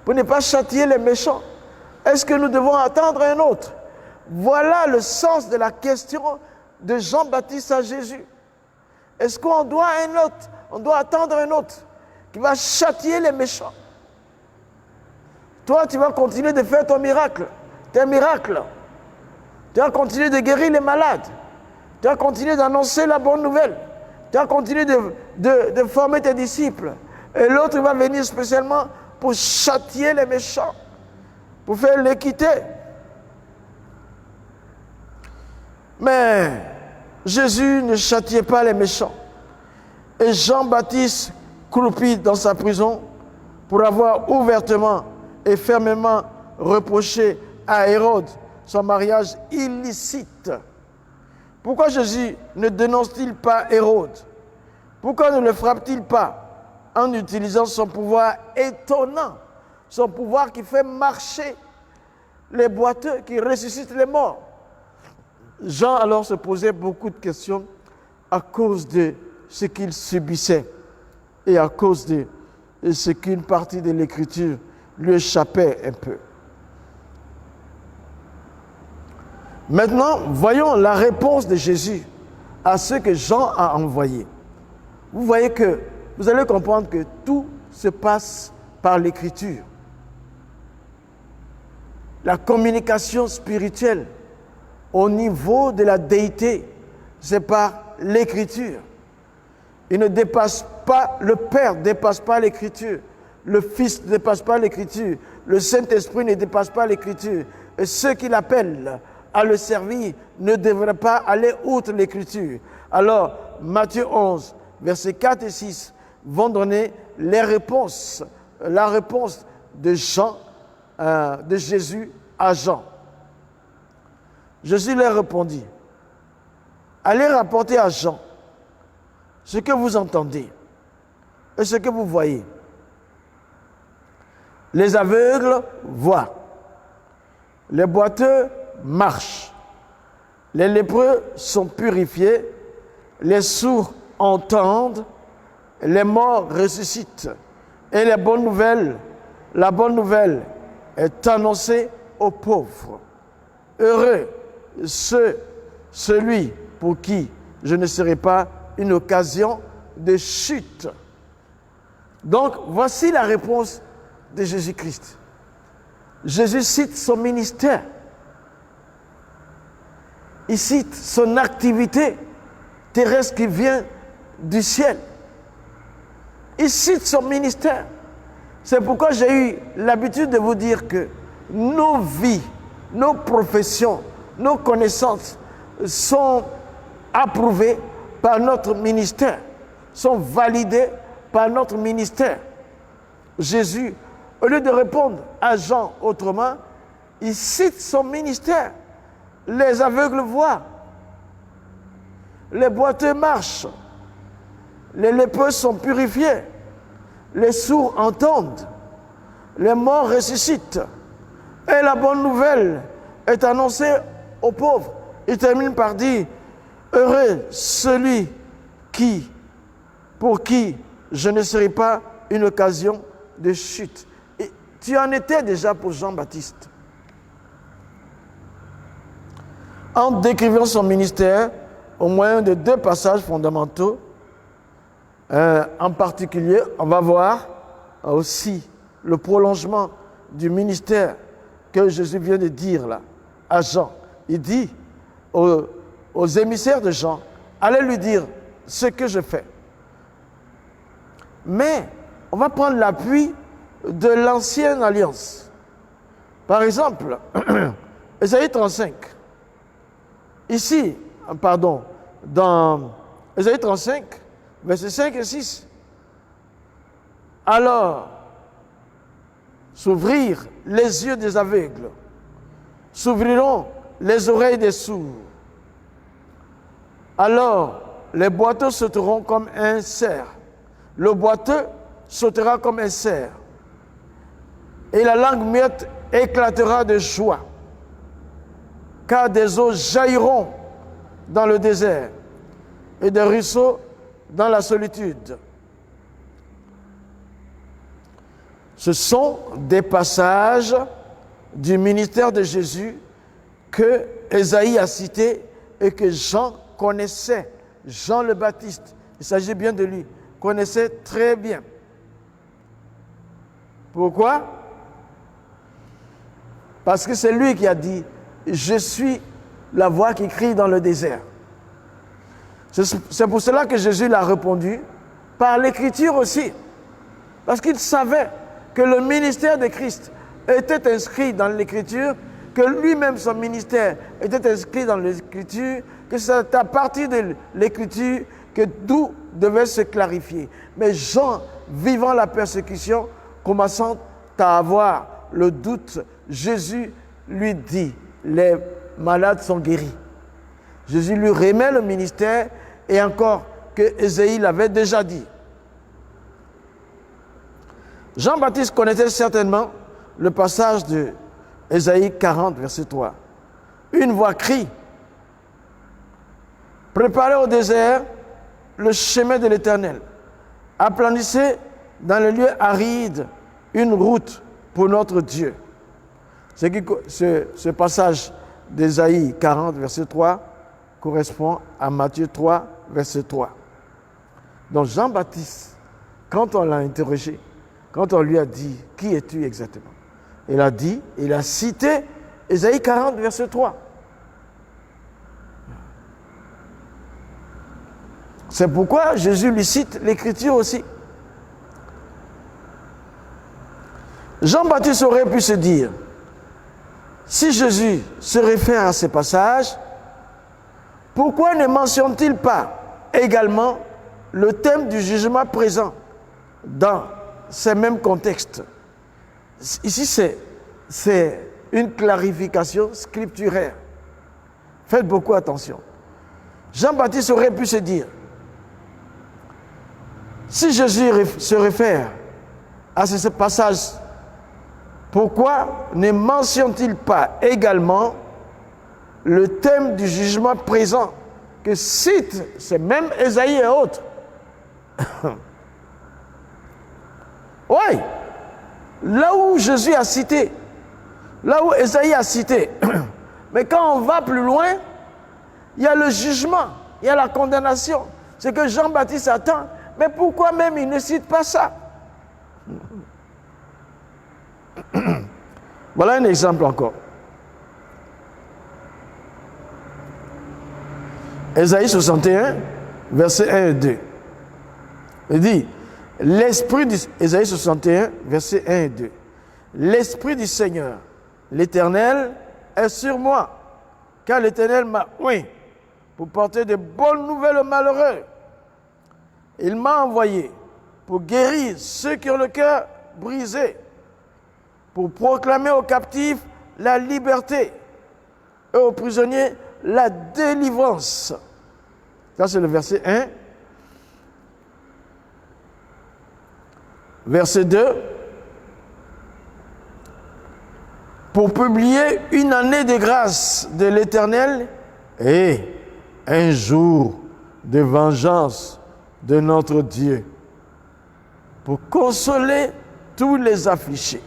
pour ne pas châtier les méchants? Est-ce que nous devons attendre un autre? Voilà le sens de la question de Jean-Baptiste à Jésus. Est-ce qu'on doit un autre? On doit attendre un autre qui va châtier les méchants. Toi, tu vas continuer de faire ton miracle, tes miracles. Tu vas continuer de guérir les malades. Tu vas continuer d'annoncer la bonne nouvelle. Tu vas continuer de former tes disciples. Et l'autre va venir spécialement pour châtier les méchants, pour faire l'équité. Mais Jésus ne châtiait pas les méchants. Et Jean-Baptiste croupit dans sa prison pour avoir ouvertement et fermement reproché à Hérode son mariage illicite. Pourquoi Jésus ne dénonce-t-il pas Hérode? Pourquoi ne le frappe-t-il pas en utilisant son pouvoir étonnant, son pouvoir qui fait marcher les boiteux, qui ressuscite les morts? Jean alors se posait beaucoup de questions à cause de ce qu'il subissait et à cause de ce qu'une partie de l'Écriture lui échappait un peu. Maintenant, voyons la réponse de Jésus à ce que Jean a envoyé. Vous voyez que, vous allez comprendre que tout se passe par l'Écriture. La communication spirituelle au niveau de la déité, c'est par l'Écriture. Il ne dépasse pas, le Père ne dépasse pas l'Écriture, le Fils ne dépasse pas l'Écriture, le Saint-Esprit ne dépasse pas l'Écriture. Et ceux qui l'appellent à le servir ne devraient pas aller outre l'Écriture. Alors, Matthieu 11, versets 4 et 6 vont donner les réponses, la réponse de Jean, de Jésus à Jean. Jésus leur répondit, allez rapporter à Jean ce que vous entendez et ce que vous voyez. Les aveugles voient, les boiteux marchent, les lépreux sont purifiés, les sourds entendent, les morts ressuscitent. Et la bonne nouvelle est annoncée aux pauvres. Heureux celui pour qui je ne serai pas une occasion de chute. Donc, voici la réponse de Jésus-Christ. Jésus cite son ministère. Il cite son activité terrestre qui vient du ciel. Il cite son ministère. C'est pourquoi j'ai eu l'habitude de vous dire que nos vies, nos professions, nos connaissances sont approuvées par notre ministère, sont validées par notre ministère. Jésus, au lieu de répondre à Jean autrement, il cite son ministère. Les aveugles voient, les boiteux marchent, les lépreux sont purifiés, les sourds entendent, les morts ressuscitent. Et la bonne nouvelle est annoncée aux pauvres. Il termine par dire, heureux celui pour qui je ne serai pas une occasion de chute. Et tu en étais déjà pour Jean-Baptiste. En décrivant son ministère, au moyen de deux passages fondamentaux, en particulier, on va voir aussi le prolongement du ministère que Jésus vient de dire là, à Jean. Il dit aux émissaires de Jean, allez lui dire ce que je fais. Mais on va prendre l'appui de l'ancienne alliance. Par exemple, Ésaïe 35. Ici, dans Ésaïe 35, versets 5 et 6. Alors, s'ouvrir les yeux des aveugles, s'ouvriront les oreilles des sourds. Alors, les boiteux sauteront comme un cerf. Le boiteux sautera comme un cerf. Et la langue muette éclatera de joie. car des eaux jailliront dans le désert et des ruisseaux dans la solitude. Ce sont des passages du ministère de Jésus que Ésaïe a cités et que Jean connaissait. Jean le Baptiste, il s'agit bien de lui, connaissait très bien. Pourquoi? Parce que c'est lui qui a dit « Je suis la voix qui crie dans le désert ». C'est pour cela que Jésus l'a répondu par l'Écriture aussi. Parce qu'il savait que le ministère de Christ était inscrit dans l'Écriture, que lui-même, son ministère, était inscrit dans l'Écriture, que c'est à partir de l'Écriture que tout devait se clarifier. Mais Jean, vivant la persécution, commençant à avoir le doute, Jésus lui dit, les malades sont guéris. Jésus lui remet le ministère et encore que Ésaïe l'avait déjà dit. Jean-Baptiste connaissait certainement le passage de Ésaïe 40, verset 3. Une voix crie, « Préparez au désert le chemin de l'Éternel. Aplanissez dans le lieu aride une route pour notre Dieu. » Ce passage d'Ésaïe 40, verset 3, correspond à Matthieu 3, verset 3. Donc Jean-Baptiste, quand on l'a interrogé, quand on lui a dit « Qui es-tu exactement ?» il a cité Ésaïe 40, verset 3. C'est pourquoi Jésus lui cite l'Écriture aussi. Jean-Baptiste aurait pu se dire, si Jésus se réfère à ces passages, pourquoi ne mentionne-t-il pas également le thème du jugement présent dans ces mêmes contextes? Ici, c'est une clarification scripturaire. Faites beaucoup attention. Jean-Baptiste aurait pu se dire, si Jésus se réfère à ce passage, pourquoi ne mentionne-t-il pas également le thème du jugement présent que cite ces mêmes Ésaïe et autres? Oui, là où Jésus a cité, là où Ésaïe a cité, mais quand on va plus loin, il y a le jugement, il y a la condamnation. C'est que Jean-Baptiste attend, mais pourquoi même il ne cite pas ça? Voilà un exemple encore. Ésaïe 61, versets 1 et 2. Il dit, Ésaïe 61, versets 1 et 2. L'Esprit du Seigneur, l'Éternel, est sur moi, car l'Éternel m'a oint pour porter de bonnes nouvelles aux malheureux. Il m'a envoyé pour guérir ceux qui ont le cœur brisé, pour proclamer aux captifs la liberté et aux prisonniers la délivrance. Ça, c'est le verset 1. Verset 2. Pour publier une année de grâce de l'Éternel et un jour de vengeance de notre Dieu, pour consoler tous les affligés.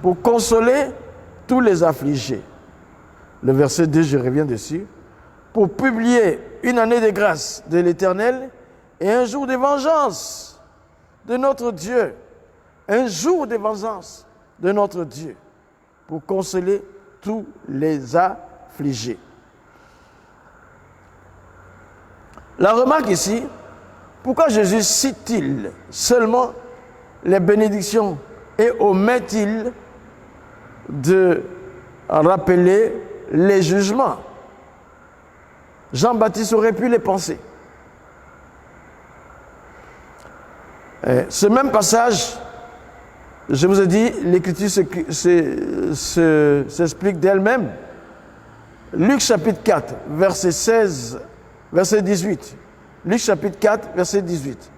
Pour consoler tous les affligés. Le verset 2, je reviens dessus. Pour publier une année de grâce de l'Éternel et un jour de vengeance de notre Dieu. Un jour de vengeance de notre Dieu. Pour consoler tous les affligés. La remarque ici, pourquoi Jésus cite-t-il seulement les bénédictions et omet-il de rappeler les jugements? Jean-Baptiste aurait pu les penser. Ce même passage, je vous ai dit, l'Écriture s'explique d'elle-même. Luc chapitre 4, verset 16, verset 18. Luc chapitre 4, verset 18.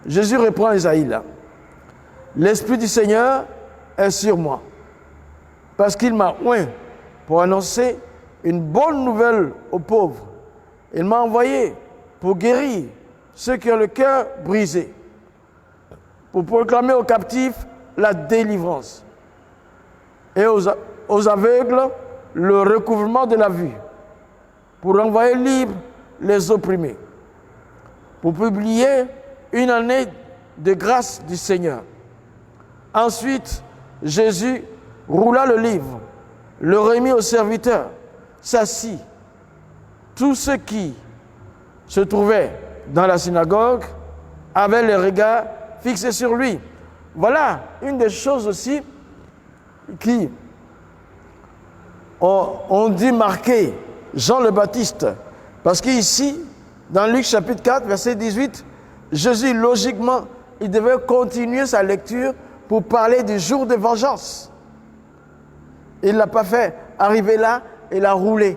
Jésus reprend Ésaïe là. L'Esprit du Seigneur est sur moi, parce qu'il m'a oint pour annoncer une bonne nouvelle aux pauvres. Il m'a envoyé pour guérir ceux qui ont le cœur brisé, pour proclamer aux captifs la délivrance et aux aveugles le recouvrement de la vue, pour envoyer libres les opprimés, pour publier une année de grâce du Seigneur. Ensuite, Jésus roula le livre, le remit au serviteur, s'assit. Tous ceux qui se trouvaient dans la synagogue avaient les regards fixés sur lui. Voilà une des choses aussi qui ont dû marquer Jean le Baptiste. Parce qu'ici, dans Luc chapitre 4, verset 18, Jésus, logiquement, il devait continuer sa lecture pour parler du jour de vengeance. Il ne l'a pas fait. Arrivé là, il a roulé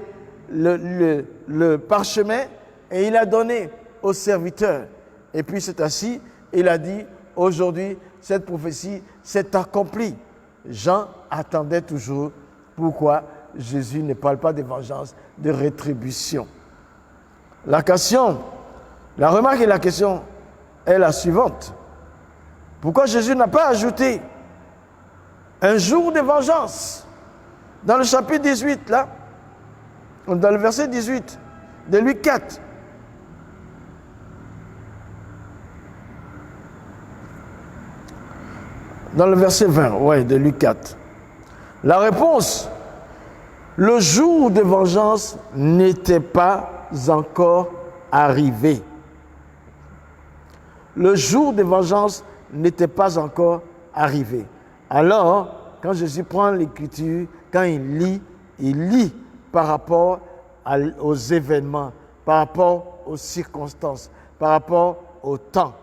le parchemin et il a donné au serviteur. Et puis c'est assis, il a dit, aujourd'hui, cette prophétie s'est accomplie. Jean attendait toujours pourquoi Jésus ne parle pas de vengeance, de rétribution. La remarque et la question est la suivante. Pourquoi Jésus n'a pas ajouté un jour de vengeance? Dans le chapitre 18, là, dans le verset 18 de Luc 4, dans le verset 20, de Luc 4, la réponse, le jour de vengeance n'était pas encore arrivé. Le jour de vengeance n'était pas encore arrivé. Alors, quand Jésus prend l'écriture, quand il lit par rapport aux événements, par rapport aux circonstances, par rapport au temps.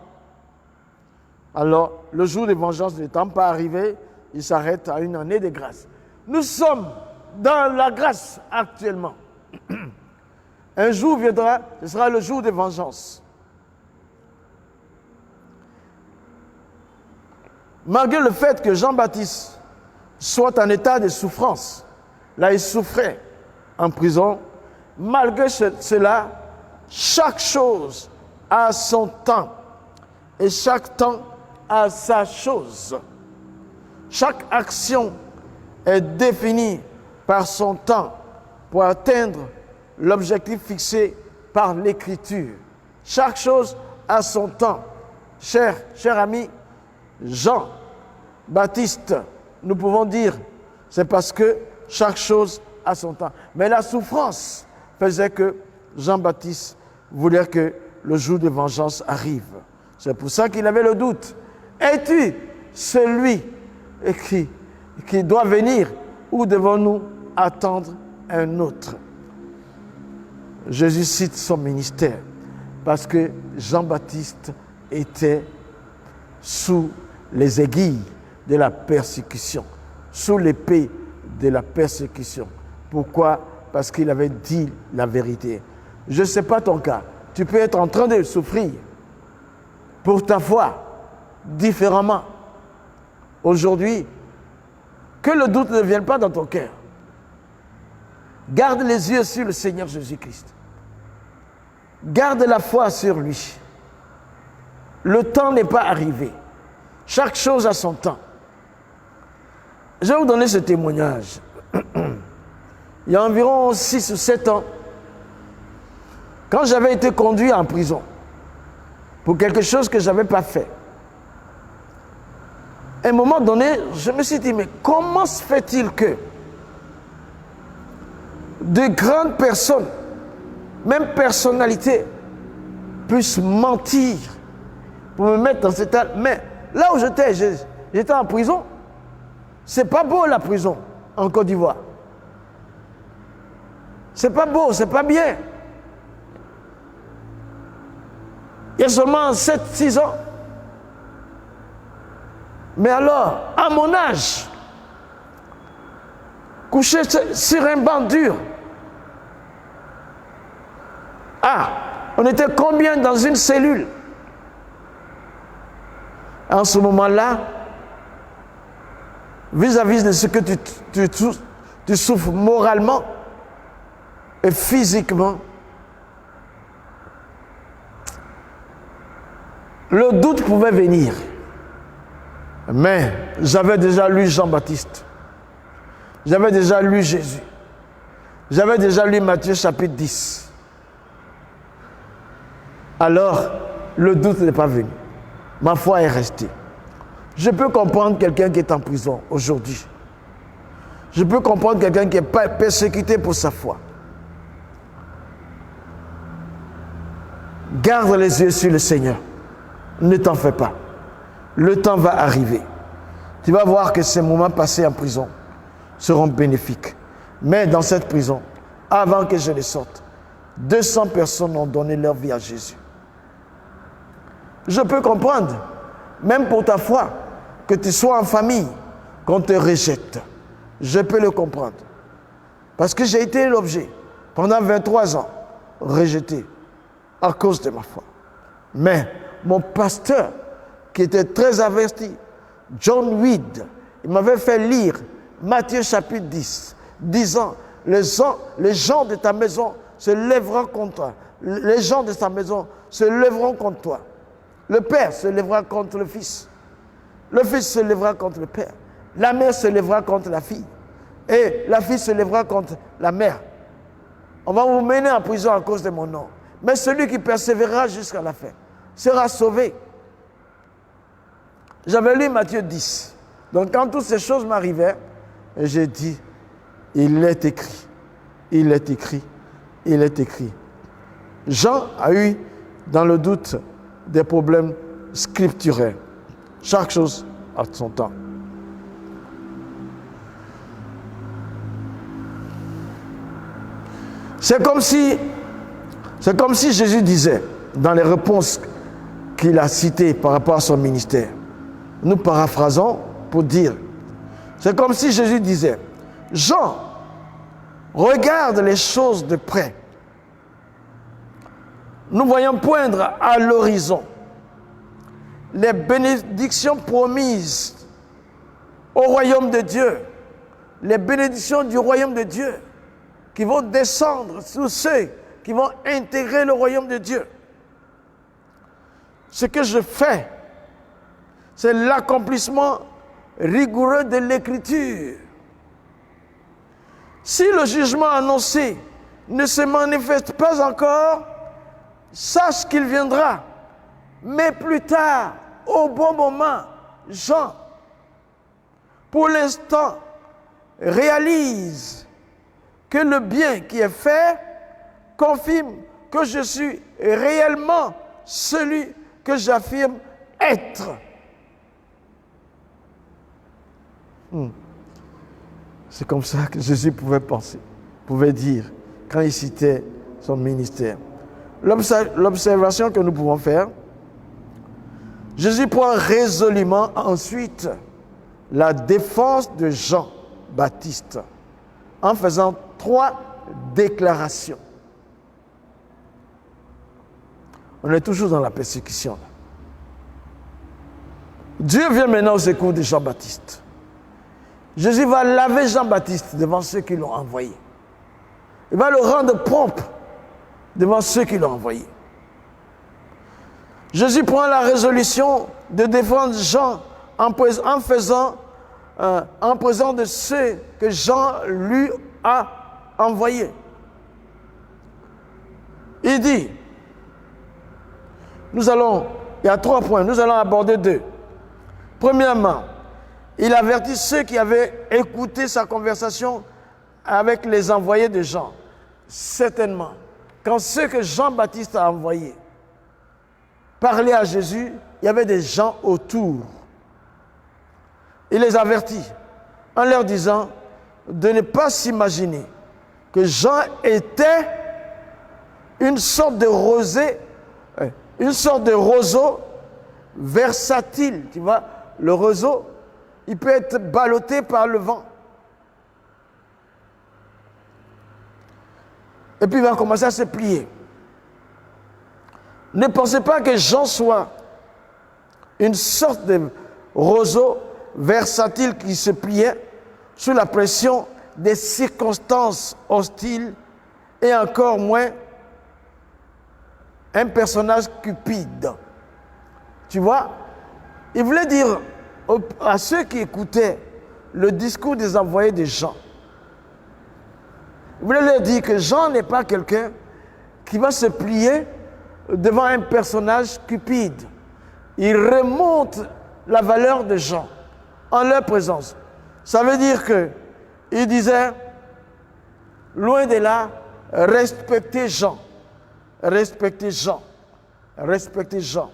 Alors, le jour de vengeance n'étant pas arrivé, il s'arrête à une année de grâce. Nous sommes dans la grâce actuellement. Un jour viendra, ce sera le jour de vengeance. Malgré le fait que Jean-Baptiste soit en état de souffrance, là il souffrait en prison, malgré cela, chaque chose a son temps et chaque temps a sa chose. Chaque action est définie par son temps pour atteindre l'objectif fixé par l'Écriture. Chaque chose a son temps. Cher ami, Jean-Baptiste, nous pouvons dire, c'est parce que chaque chose a son temps. Mais la souffrance faisait que Jean-Baptiste voulait que le jour de vengeance arrive. C'est pour ça qu'il avait le doute. Es-tu celui qui doit venir ou devons-nous attendre un autre? Jésus cite son ministère parce que Jean-Baptiste était sous les aiguilles de la persécution, sous l'épée de la persécution. Pourquoi? Parce qu'il avait dit la vérité. Je ne sais pas ton cas, tu peux être en train de souffrir pour ta foi différemment. Aujourd'hui, que le doute ne vienne pas dans ton cœur. Garde les yeux sur le Seigneur Jésus-Christ. Garde la foi sur lui. Le temps n'est pas arrivé. Chaque chose a son temps. Je vais vous donner ce témoignage. Il y a environ 6 ou 7 ans, quand j'avais été conduit en prison pour quelque chose que je n'avais pas fait, à un moment donné, je me suis dit, mais comment se fait-il que de grandes personnes, même personnalités, puissent mentir pour me mettre dans cet état? Mais là où j'étais en prison, c'est pas beau la prison en Côte d'Ivoire. C'est pas beau, c'est pas bien. Il y a seulement 7-6 ans. Mais alors, à mon âge, couché sur un banc dur, on était combien dans une cellule? En ce moment-là, vis-à-vis de ce que Tu souffres moralement et physiquement. Le doute pouvait venir. Mais j'avais déjà lu Jean-Baptiste. J'avais déjà lu Jésus. J'avais déjà lu Matthieu chapitre 10. Alors, le doute n'est pas venu. Ma foi est restée. Je peux comprendre quelqu'un qui est en prison aujourd'hui. Je peux comprendre quelqu'un qui est persécuté pour sa foi. Garde les yeux sur le Seigneur. Ne t'en fais pas. Le temps va arriver. Tu vas voir que ces moments passés en prison seront bénéfiques. Mais dans cette prison, avant que je ne sorte, 200 personnes ont donné leur vie à Jésus. Je peux comprendre, même pour ta foi, que tu sois en famille, qu'on te rejette. Je peux le comprendre. Parce que j'ai été l'objet, pendant 23 ans, rejeté à cause de ma foi. Mais mon pasteur, qui était très averti, John Weed, il m'avait fait lire Matthieu chapitre 10, disant, les gens de ta maison se lèveront contre toi. Les gens de ta maison se lèveront contre toi. Le père se lèvera contre le fils. Le fils se lèvera contre le père. La mère se lèvera contre la fille. Et la fille se lèvera contre la mère. On va vous mener en prison à cause de mon nom. Mais celui qui persévérera jusqu'à la fin sera sauvé. J'avais lu Matthieu 10. Donc quand toutes ces choses m'arrivaient, j'ai dit, il est écrit, il est écrit, il est écrit. Jean a eu, dans le doute, des problèmes scripturaires. Chaque chose a son temps. C'est comme si Jésus disait, dans les réponses qu'il a citées par rapport à son ministère, nous paraphrasons pour dire, c'est comme si Jésus disait, Jean, regarde les choses de près. Nous voyons poindre à l'horizon les bénédictions promises au royaume de Dieu, les bénédictions du royaume de Dieu qui vont descendre sur ceux qui vont intégrer le royaume de Dieu. Ce que je fais, c'est l'accomplissement rigoureux de l'Écriture. Si le jugement annoncé ne se manifeste pas encore, sache qu'il viendra. Mais plus tard, au bon moment, Jean, pour l'instant, réalise que le bien qui est fait confirme que je suis réellement celui que j'affirme être. C'est comme ça que Jésus pouvait penser, pouvait dire, quand il citait son ministère. L'observation que nous pouvons faire, Jésus prend résolument ensuite la défense de Jean-Baptiste en faisant 3 déclarations. On est toujours dans la persécution. Dieu vient maintenant au secours de Jean-Baptiste. Jésus va laver Jean-Baptiste devant ceux qui l'ont envoyé. Il va le rendre propre devant ceux qui l'ont envoyé. Jésus prend la résolution de défendre Jean en présence de ceux que Jean lui a envoyés. Il dit, il y a 3 points, nous allons aborder 2. Premièrement, il avertit ceux qui avaient écouté sa conversation avec les envoyés de Jean. Certainement, quand ceux que Jean-Baptiste a envoyés parlaient à Jésus, il y avait des gens autour. Il les avertit en leur disant de ne pas s'imaginer que Jean était une sorte de roseau versatile. Tu vois, le roseau, il peut être ballotté par le vent. Et puis il va commencer à se plier. Ne pensez pas que Jean soit une sorte de roseau versatile qui se pliait sous la pression des circonstances hostiles et encore moins un personnage cupide. Tu vois, il voulait dire à ceux qui écoutaient le discours des envoyés de Jean, il voulait leur dire que Jean n'est pas quelqu'un qui va se plier devant un personnage cupide. Il remonte la valeur de Jean en leur présence. Ça veut dire que il disait, loin de là, respectez Jean, respectez Jean, respectez Jean.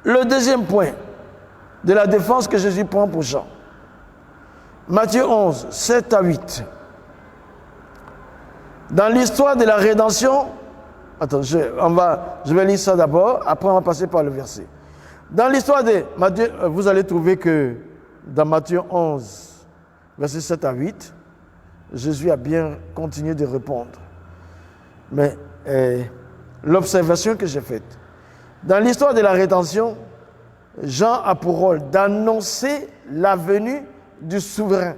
Le deuxième point de la défense que Jésus prend pour Jean, Matthieu 11, 7 à 8. Dans l'histoire de la rédemption, attends, je vais lire ça d'abord, après on va passer par le verset. Dans l'histoire de Matthieu, vous allez trouver que dans Matthieu 11, verset 7 à 8, Jésus a bien continué de répondre. Mais l'observation que j'ai faite, dans l'histoire de la rédemption, Jean a pour rôle d'annoncer la venue du souverain,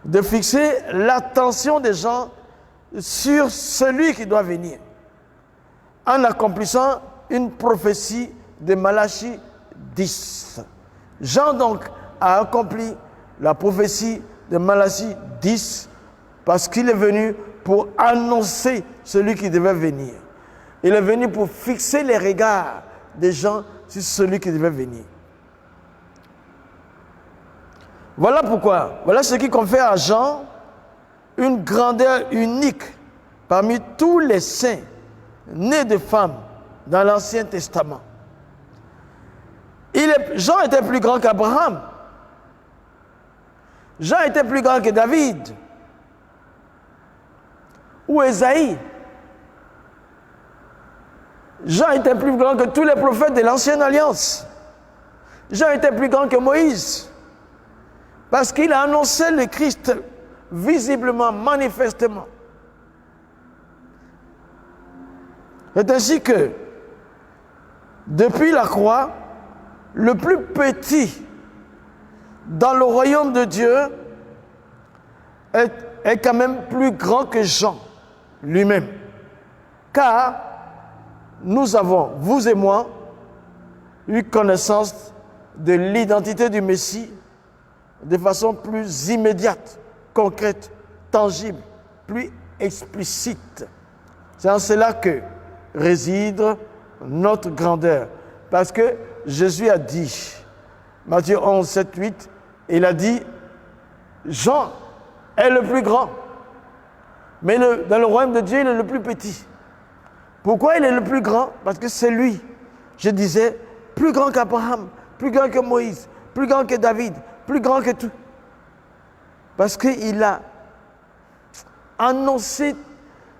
de fixer l'attention des gens sur celui qui doit venir, en accomplissant une prophétie de Malachie 10. Jean donc a accompli la prophétie de Malachie 10 parce qu'il est venu pour annoncer celui qui devait venir. Il est venu pour fixer les regards des gens sur celui qui devait venir. Voilà pourquoi, voilà ce qui confère à Jean une grandeur unique parmi tous les saints nés de femmes dans l'Ancien Testament. Jean était plus grand qu'Abraham. Jean était plus grand que David ou Ésaïe. Jean était plus grand que tous les prophètes de l'Ancienne Alliance. Jean était plus grand que Moïse. Parce qu'il a annoncé le Christ visiblement, manifestement. C'est ainsi que, depuis la croix, le plus petit dans le royaume de Dieu est quand même plus grand que Jean lui-même. Car nous avons, vous et moi, eu connaissance de l'identité du Messie de façon plus immédiate, concrète, tangible, plus explicite. C'est en cela que réside notre grandeur. Parce que Jésus a dit, Matthieu 11, 7, 8, il a dit, Jean est le plus grand, mais dans le royaume de Dieu, il est le plus petit. Pourquoi il est le plus grand? Parce que c'est lui, je disais, plus grand qu'Abraham, plus grand que Moïse, plus grand que David, plus grand que tout. Parce qu'il a annoncé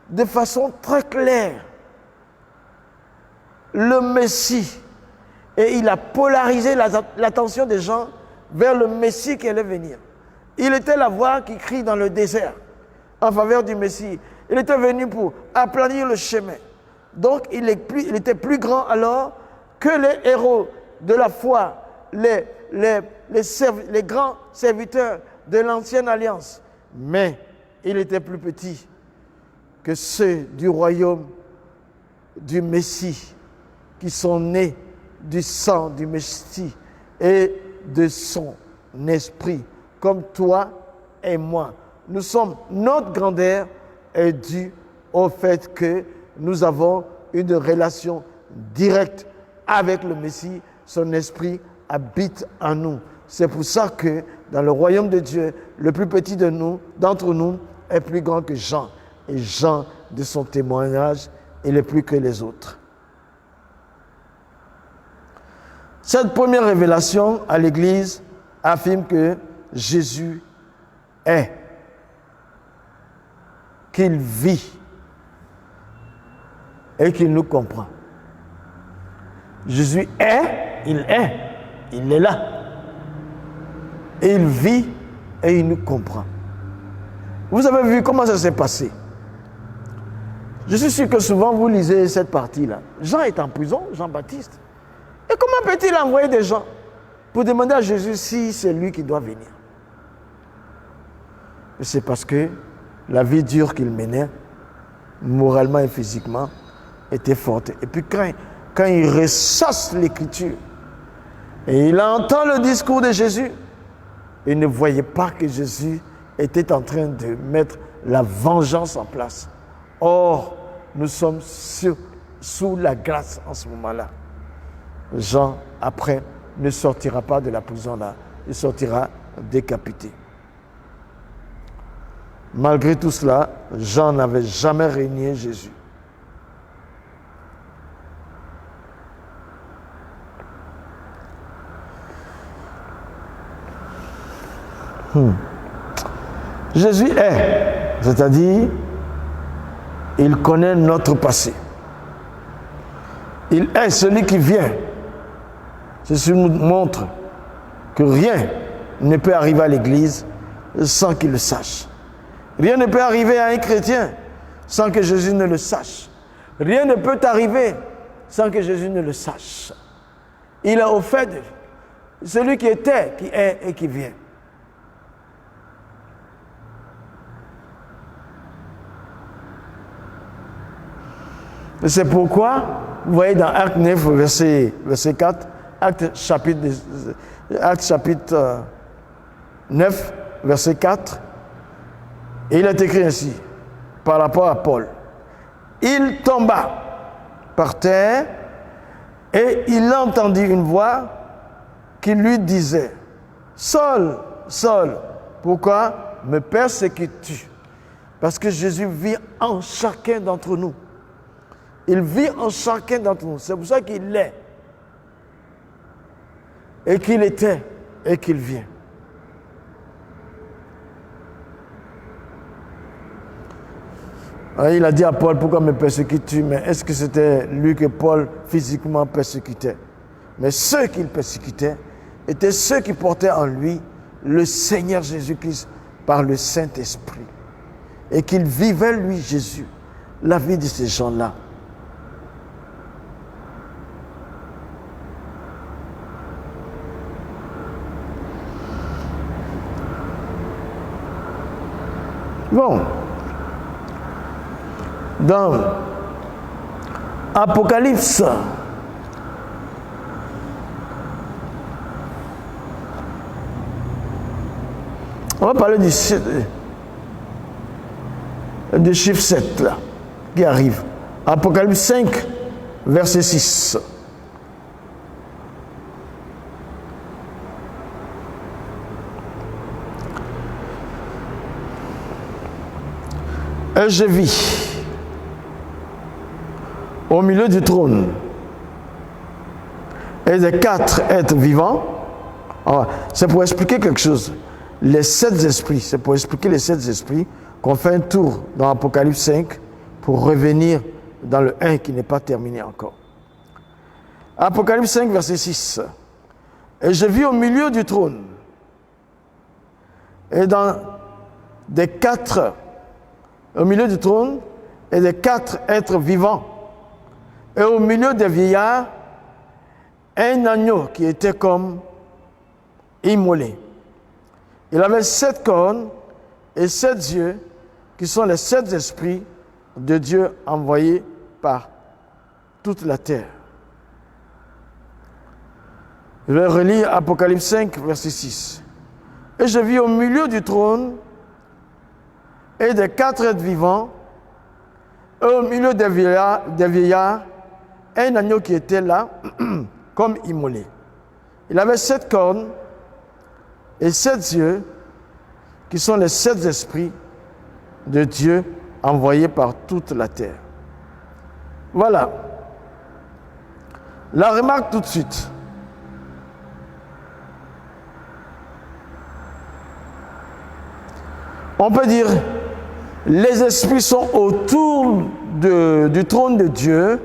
de façon très claire le Messie. Et il a polarisé l'attention des gens vers le Messie qui allait venir. Il était la voix qui crie dans le désert en faveur du Messie. Il était venu pour aplanir le chemin. Donc il était plus grand alors que les héros de la foi, les grands serviteurs de l'Ancienne Alliance. Mais il était plus petit que ceux du royaume du Messie qui sont nés du sang du Messie et de son esprit, comme toi et moi. Notre grandeur est due au fait que nous avons une relation directe avec le Messie, son esprit habite en nous. C'est pour ça que dans le royaume de Dieu, le plus petit d'entre nous est plus grand que Jean. Et Jean, de son témoignage, il est plus que les autres. Cette première révélation à l'Église affirme que Jésus est, qu'il vit et qu'il nous comprend. Jésus est, il est là. Et il vit et il nous comprend. Vous avez vu comment ça s'est passé? Je suis sûr que souvent vous lisez cette partie-là. Jean est en prison, Jean-Baptiste. Et Et comment peut-il envoyer des gens pour demander à Jésus si c'est lui qui doit venir? C'est parce que la vie dure qu'il menait, moralement et physiquement, était forte. Et puis quand il ressasse l'écriture, et il entend le discours de Jésus, il ne voyait pas que Jésus était en train de mettre la vengeance en place. Or, nous sommes sous la grâce en ce moment-là. Jean, après, ne sortira pas de la prison là. Il sortira décapité. Malgré tout cela, Jean n'avait jamais régné Jésus. Jésus est, c'est-à-dire, il connaît notre passé. Il est celui qui vient. Ceci nous montre que rien ne peut arriver à l'Église sans qu'il le sache. Rien ne peut arriver à un chrétien sans que Jésus ne le sache. Rien ne peut arriver sans que Jésus ne le sache. Il est au fait de celui qui était, qui est et qui vient. C'est pourquoi, vous voyez dans Acte 9, verset 4, Acte chapitre 9, verset 4, et il est écrit ainsi, par rapport à Paul. Il tomba par terre et il entendit une voix qui lui disait, « Saul, Saul, pourquoi me persécutes-tu » Parce que Jésus vit en chacun d'entre nous. Il vit en chacun d'entre nous. C'est pour ça qu'il est, et qu'il était, et qu'il vient. Alors, il a dit à Paul, pourquoi me persécutes-tu? Mais est-ce que c'était lui que Paul physiquement persécutait? Mais ceux qu'il persécutait étaient ceux qui portaient en lui le Seigneur Jésus-Christ par le Saint-Esprit. Et qu'il vivait, lui, Jésus, la vie de ces gens-là. Bon, dans Apocalypse, on va parler du chiffre 7 là, qui arrive. Apocalypse 5, verset 6. Et je vis au milieu du trône et des 4 êtres vivants. Alors, c'est pour expliquer quelque chose. Les 7 esprits, c'est pour expliquer les 7 esprits qu'on fait un tour dans Apocalypse 5 pour revenir dans le 1 qui n'est pas terminé encore. Apocalypse 5, verset 6. Et je vis au milieu du trône et dans des 4 au milieu du trône et des 4 êtres vivants. Et au milieu des vieillards, un agneau qui était comme immolé. Il avait 7 cornes et 7 yeux, qui sont les 7 esprits de Dieu envoyés par toute la terre. Je vais relire Apocalypse 5, verset 6. Et je vis au milieu du trône et des 4 êtres vivants, et au milieu des vieillards, un agneau qui était là, comme immolé. Il avait 7 cornes et 7 yeux, qui sont les 7 esprits de Dieu envoyés par toute la terre. Voilà. La remarque tout de suite. On peut dire, les esprits sont autour du trône de Dieu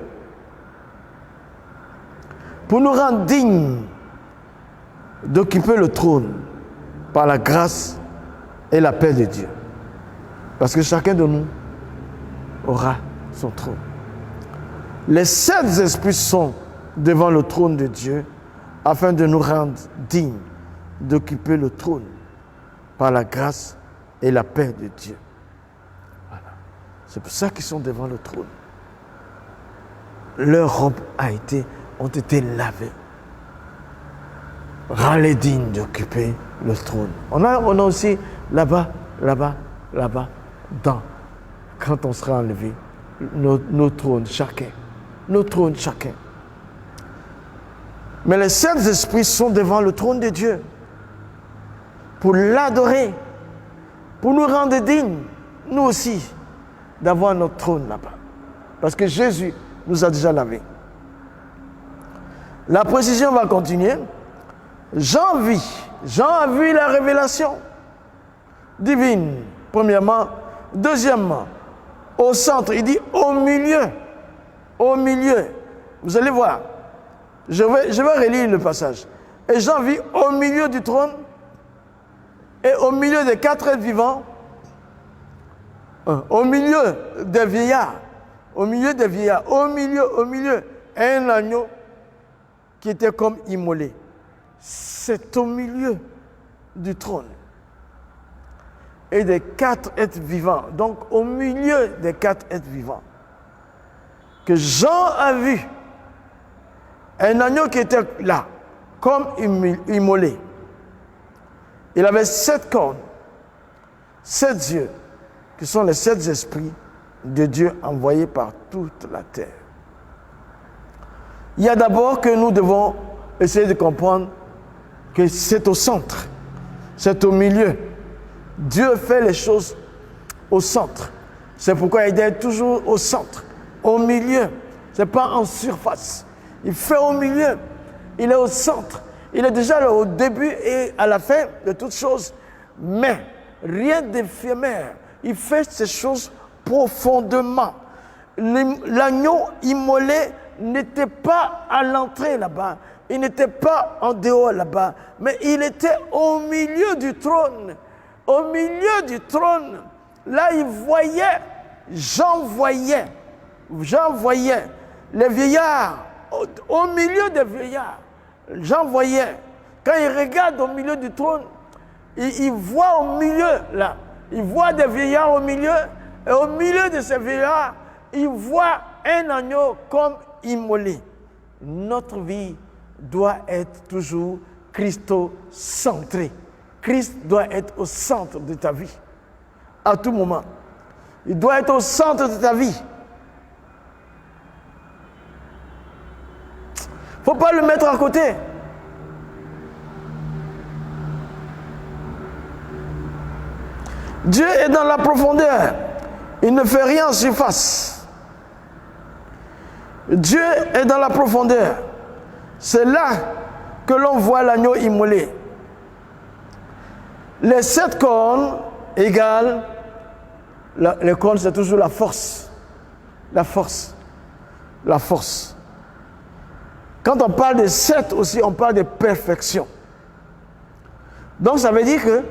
pour nous rendre dignes d'occuper le trône par la grâce et la paix de Dieu. Parce que chacun de nous aura son trône. Les 7 esprits sont devant le trône de Dieu afin de nous rendre dignes d'occuper le trône par la grâce et la paix de Dieu. Voilà. C'est pour ça qu'ils sont devant le trône. Leurs robes ont été lavées. Rends-les dignes d'occuper le trône. On a aussi là-bas, quand on sera enlevé, nos trônes chacun. Nos trônes chacun. Mais les saints esprits sont devant le trône de Dieu pour l'adorer, pour nous rendre dignes, nous aussi, d'avoir notre trône là-bas. Parce que Jésus nous a déjà lavés. La précision va continuer. Jean a vu la révélation divine, premièrement. Deuxièmement, au centre, il dit au milieu. Vous allez voir. Je vais relire le passage. Et Jean vit au milieu du trône et au milieu des 4 êtres vivants, au milieu des vieillards, au milieu, un agneau qui était comme immolé. C'est au milieu du trône et des 4 êtres vivants. Donc au milieu des 4 êtres vivants, que Jean a vu un agneau qui était là, comme immolé. Il avait 7 cornes, 7 yeux, qui sont les 7 esprits de Dieu envoyés par toute la terre. Il y a d'abord que nous devons essayer de comprendre que c'est au centre, c'est au milieu. Dieu fait les choses au centre. C'est pourquoi il est toujours au centre, au milieu. Ce n'est pas en surface. Il fait au milieu. Il est au centre. Il est déjà là au début et à la fin de toutes choses. Mais rien d'éphémère. Il fait ces choses profondément. L'agneau immolé n'était pas à l'entrée là-bas. Il n'était pas en dehors là-bas. Mais il était au milieu du trône. Au milieu du trône. Là, il voyait. Jean voyait les vieillards. Au milieu des vieillards, Jean voyait, quand il regarde au milieu du trône, il voit au milieu, là, il voit des vieillards au milieu, et au milieu de ces vieillards, il voit un agneau comme immolé. Notre vie doit être toujours christocentrée. Christ doit être au centre de ta vie, à tout moment. Il doit être au centre de ta vie. Il ne faut pas le mettre à côté. Dieu est dans la profondeur. Il ne fait rien en surface. Dieu est dans la profondeur. C'est là que l'on voit l'agneau immolé. Les 7 cornes égales, les cornes c'est toujours la force. La force. La force. Quand on parle de 7 aussi, on parle de perfection. Donc ça veut dire que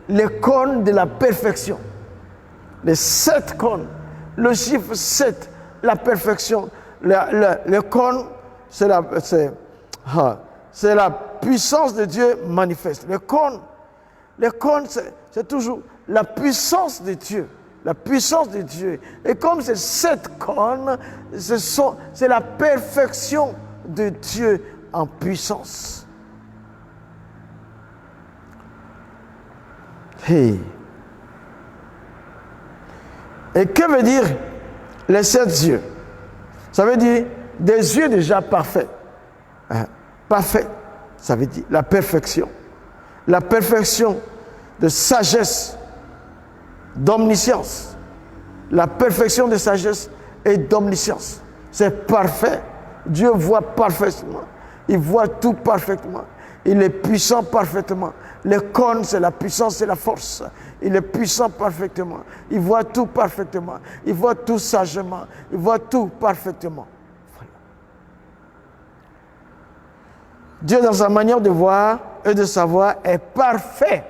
les cornes de la perfection, les 7 cornes, le chiffre 7, la perfection, les cornes, c'est la puissance de Dieu manifeste. Les cornes, c'est toujours la puissance de Dieu. La puissance de Dieu. Et comme ces 7 cornes, c'est la perfection de Dieu en puissance. Hey. Et que veut dire les 7 yeux? Ça veut dire des yeux déjà parfaits. Parfait, ça veut dire la perfection. La perfection de sagesse, d'omniscience. La perfection de sagesse et d'omniscience. C'est parfait. Dieu voit parfaitement. Il voit tout parfaitement. Il est puissant parfaitement. Les cornes, c'est la puissance et la force. Il est puissant parfaitement. Il voit tout parfaitement. Il voit tout sagement. Il voit tout parfaitement. Voilà. Dieu, dans sa manière de voir et de savoir, est parfait.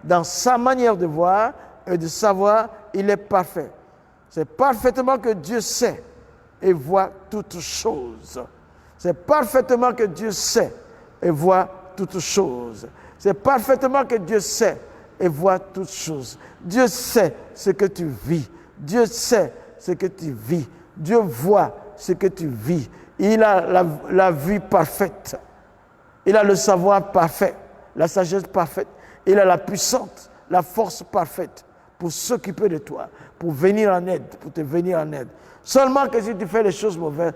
Dans sa manière de voir et de savoir, il est parfait. C'est parfaitement que Dieu sait et voit toutes choses. C'est parfaitement que Dieu sait et voit toutes choses. C'est parfaitement que Dieu sait et voit toutes choses. Dieu sait ce que tu vis. Dieu sait ce que tu vis. Dieu voit ce que tu vis. Il a la vue parfaite. Il a le savoir parfait, la sagesse parfaite. Il a la puissance, la force parfaite pour s'occuper de toi, pour venir en aide, pour te venir en aide. Seulement que si tu fais les choses mauvaises,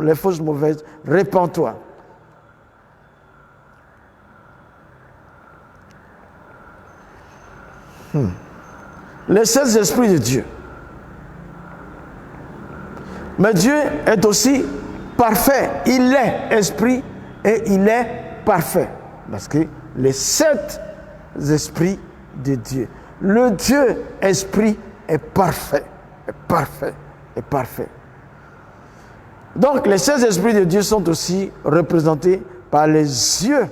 les choses mauvaises, répands-toi. Les 16 esprits de Dieu. Mais Dieu est aussi parfait. Il est esprit et il est parfait. Parce que les 7 esprits de Dieu. Le Dieu esprit est parfait. Est parfait. Est parfait. Donc les 16 esprits de Dieu sont aussi représentés par les yeux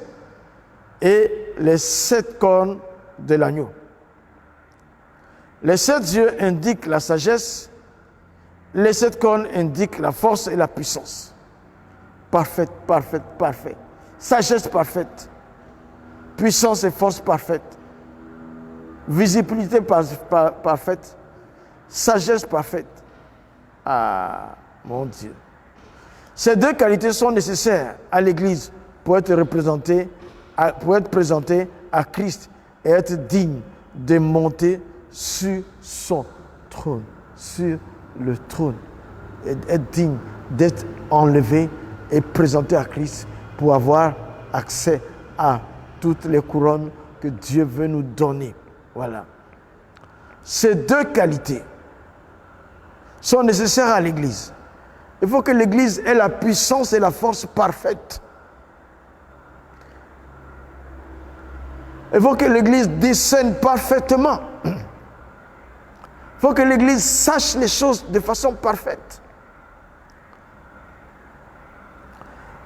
et les 7 cornes de l'agneau. Les 7 yeux indiquent la sagesse, les 7 cornes indiquent la force et la puissance. Parfaite, parfaite, parfaite. Sagesse parfaite. Puissance et force parfaite. Visibilité parfaite. Sagesse parfaite. Ah, mon Dieu. Ces 2 qualités sont nécessaires à l'Église pour être représentées, pour être présentées à Christ et être digne de monter sur son trône, sur le trône, et être digne d'être enlevé et présenté à Christ pour avoir accès à toutes les couronnes que Dieu veut nous donner. Voilà. Ces 2 qualités sont nécessaires à l'Église. Il faut que l'Église ait la puissance et la force parfaite. Il faut que l'Église discerne parfaitement. Il faut que l'Église sache les choses de façon parfaite.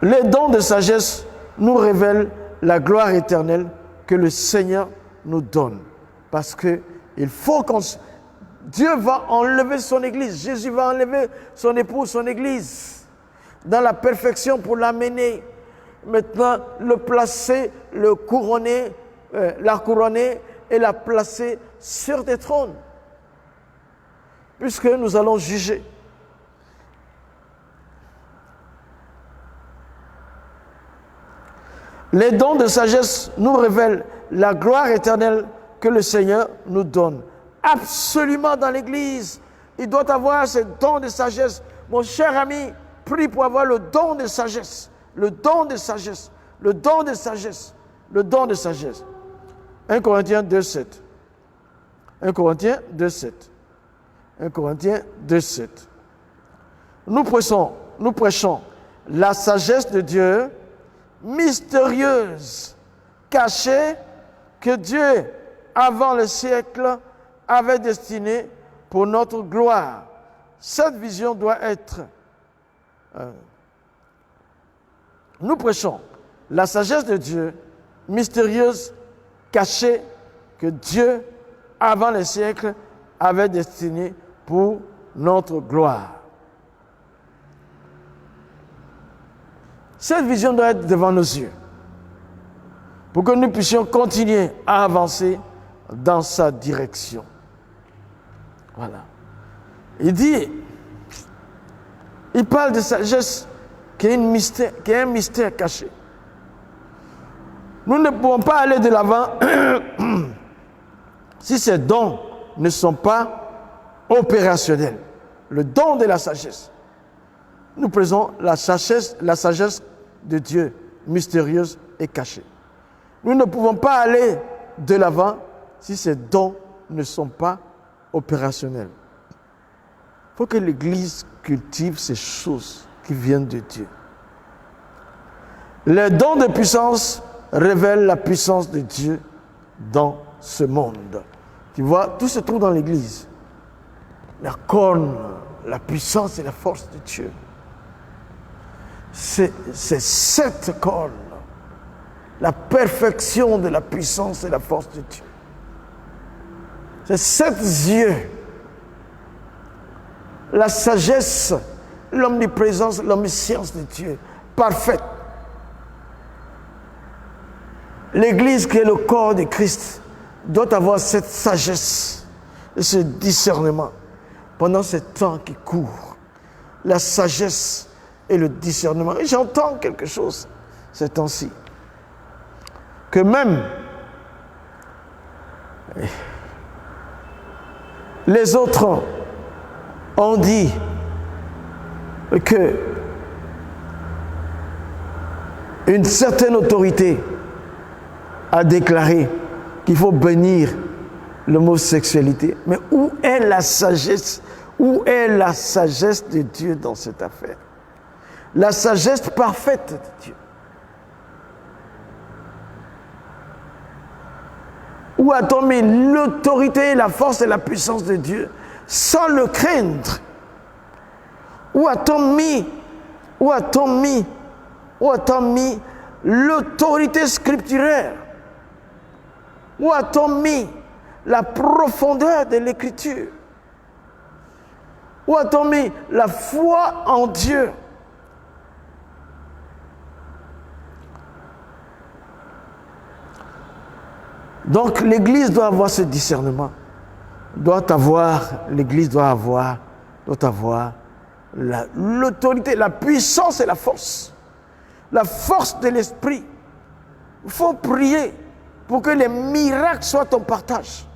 Les dons de sagesse nous révèlent la gloire éternelle que le Seigneur nous donne. Parce que il faut qu'on... Dieu va enlever son Église. Jésus va enlever son épouse, son Église, dans la perfection pour l'amener. Maintenant, le placer, le couronner, la couronner et la placer sur des trônes. Puisque nous allons juger. Les dons de sagesse nous révèlent la gloire éternelle que le Seigneur nous donne. Absolument dans l'Église, il doit avoir ce don de sagesse. Mon cher ami, prie pour avoir le don de sagesse. Le don de sagesse. Le don de sagesse. Le don de sagesse. 1 Corinthiens 2,7. 1 Corinthiens 2,7. 1 Corinthiens 2,7. Nous prêchons la sagesse de Dieu mystérieuse, cachée, que Dieu, avant le siècle, avait destinée pour notre gloire. Cette vision doit être... nous prêchons la sagesse de Dieu mystérieuse, cachée, que Dieu, avant le siècle, avait destinée pour notre gloire. Cette vision doit être devant nos yeux pour que nous puissions continuer à avancer dans sa direction. Voilà. Il parle de sagesse qui est un mystère caché. Nous ne pouvons pas aller de l'avant si ces dons ne sont pas opérationnels. Le don de la sagesse. Nous présentons la sagesse de Dieu, mystérieuse et cachée. Nous ne pouvons pas aller de l'avant si ces dons ne sont pas opérationnels. Il faut que l'Église cultive ces choses qui viennent de Dieu. Les dons de puissance révèlent la puissance de Dieu dans ce monde. Tu vois, tout se trouve dans l'Église. La corne, la puissance et la force de Dieu. C'est cette corne, la perfection de la puissance et la force de Dieu. C'est 7 yeux, la sagesse l'omniprésence, l'omniscience de Dieu, parfaite. L'Église qui est le corps de Christ doit avoir cette sagesse et ce discernement pendant ce temps qui court. La sagesse et le discernement. Et j'entends quelque chose ces temps-ci. Que même les autres ont dit que une certaine autorité a déclaré qu'il faut bénir l'homosexualité. Mais où est la sagesse? Où est la sagesse de Dieu dans cette affaire? La sagesse parfaite de Dieu. Où a-t-on mis l'autorité, la force et la puissance de Dieu sans le craindre? Où a-t-on mis l'autorité scripturaire? Où a-t-on mis la profondeur de l'écriture? Où a-t-on mis la foi en Dieu? Donc l'Église doit avoir ce discernement. L'Église doit avoir l'autorité, la puissance et la force. La force de l'esprit. Il faut prier pour que les miracles soient ton partage.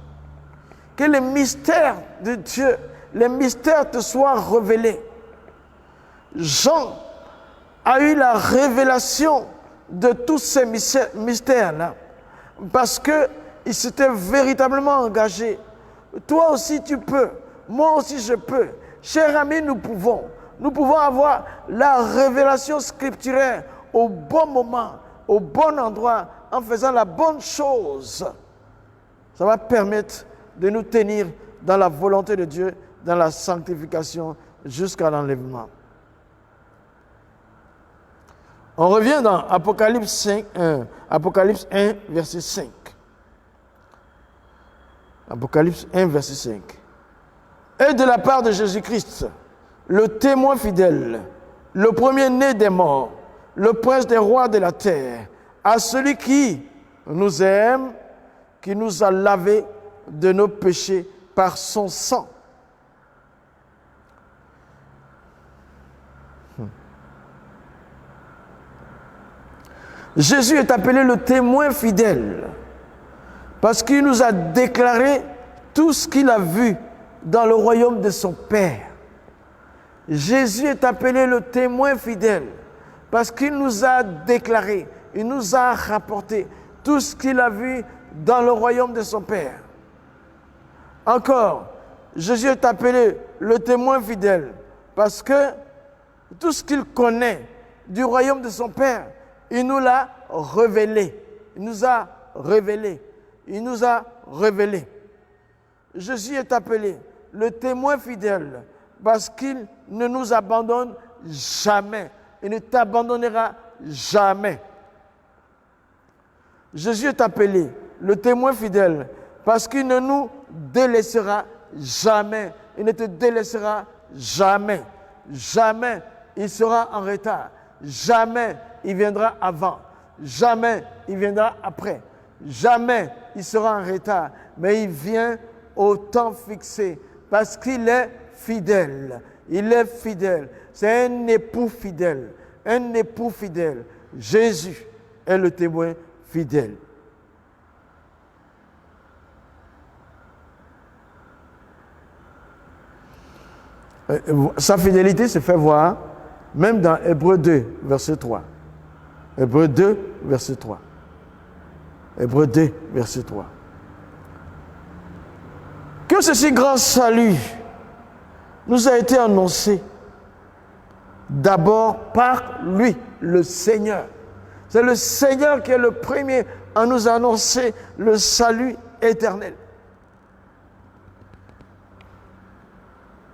Que les mystères de Dieu, les mystères te soient révélés. Jean a eu la révélation de tous ces mystères-là parce qu'il s'était véritablement engagé. Toi aussi tu peux, moi aussi je peux. Chers amis, nous pouvons avoir la révélation scripturaire au bon moment, au bon endroit, en faisant la bonne chose. Ça va permettre de nous tenir dans la volonté de Dieu, dans la sanctification, jusqu'à l'enlèvement. On revient dans Apocalypse 1, verset 5. Apocalypse 1, verset 5. Et de la part de Jésus-Christ, le témoin fidèle, le premier-né des morts, le prince des rois de la terre, à celui qui nous aime, qui nous a lavés de nos péchés par son sang. Jésus est appelé le témoin fidèle parce qu'il nous a déclaré tout ce qu'il a vu dans le royaume de son Père. Jésus est appelé le témoin fidèle parce qu'il nous a déclaré, il nous a rapporté tout ce qu'il a vu dans le royaume de son Père. Encore, Jésus est appelé le témoin fidèle parce que tout ce qu'il connaît du royaume de son Père, il nous l'a révélé. Il nous a révélé. Il nous a révélé. Jésus est appelé le témoin fidèle parce qu'il ne nous abandonne jamais. Il ne t'abandonnera jamais. Jésus est appelé le témoin fidèle parce qu'il ne nous délaissera jamais. Il ne te délaissera jamais. Jamais il sera en retard. Jamais il viendra avant. Jamais il viendra après. Jamais il sera en retard. Mais il vient au temps fixé parce qu'il est fidèle. Il est fidèle. C'est un époux fidèle. Un époux fidèle. Jésus est le témoin fidèle. Sa fidélité se fait voir même dans Hébreux 2, verset 3. Hébreux 2, verset 3. Hébreux 2, verset 3. Que ceci grand salut nous a été annoncé d'abord par lui, le Seigneur. C'est le Seigneur qui est le premier à nous annoncer le salut éternel.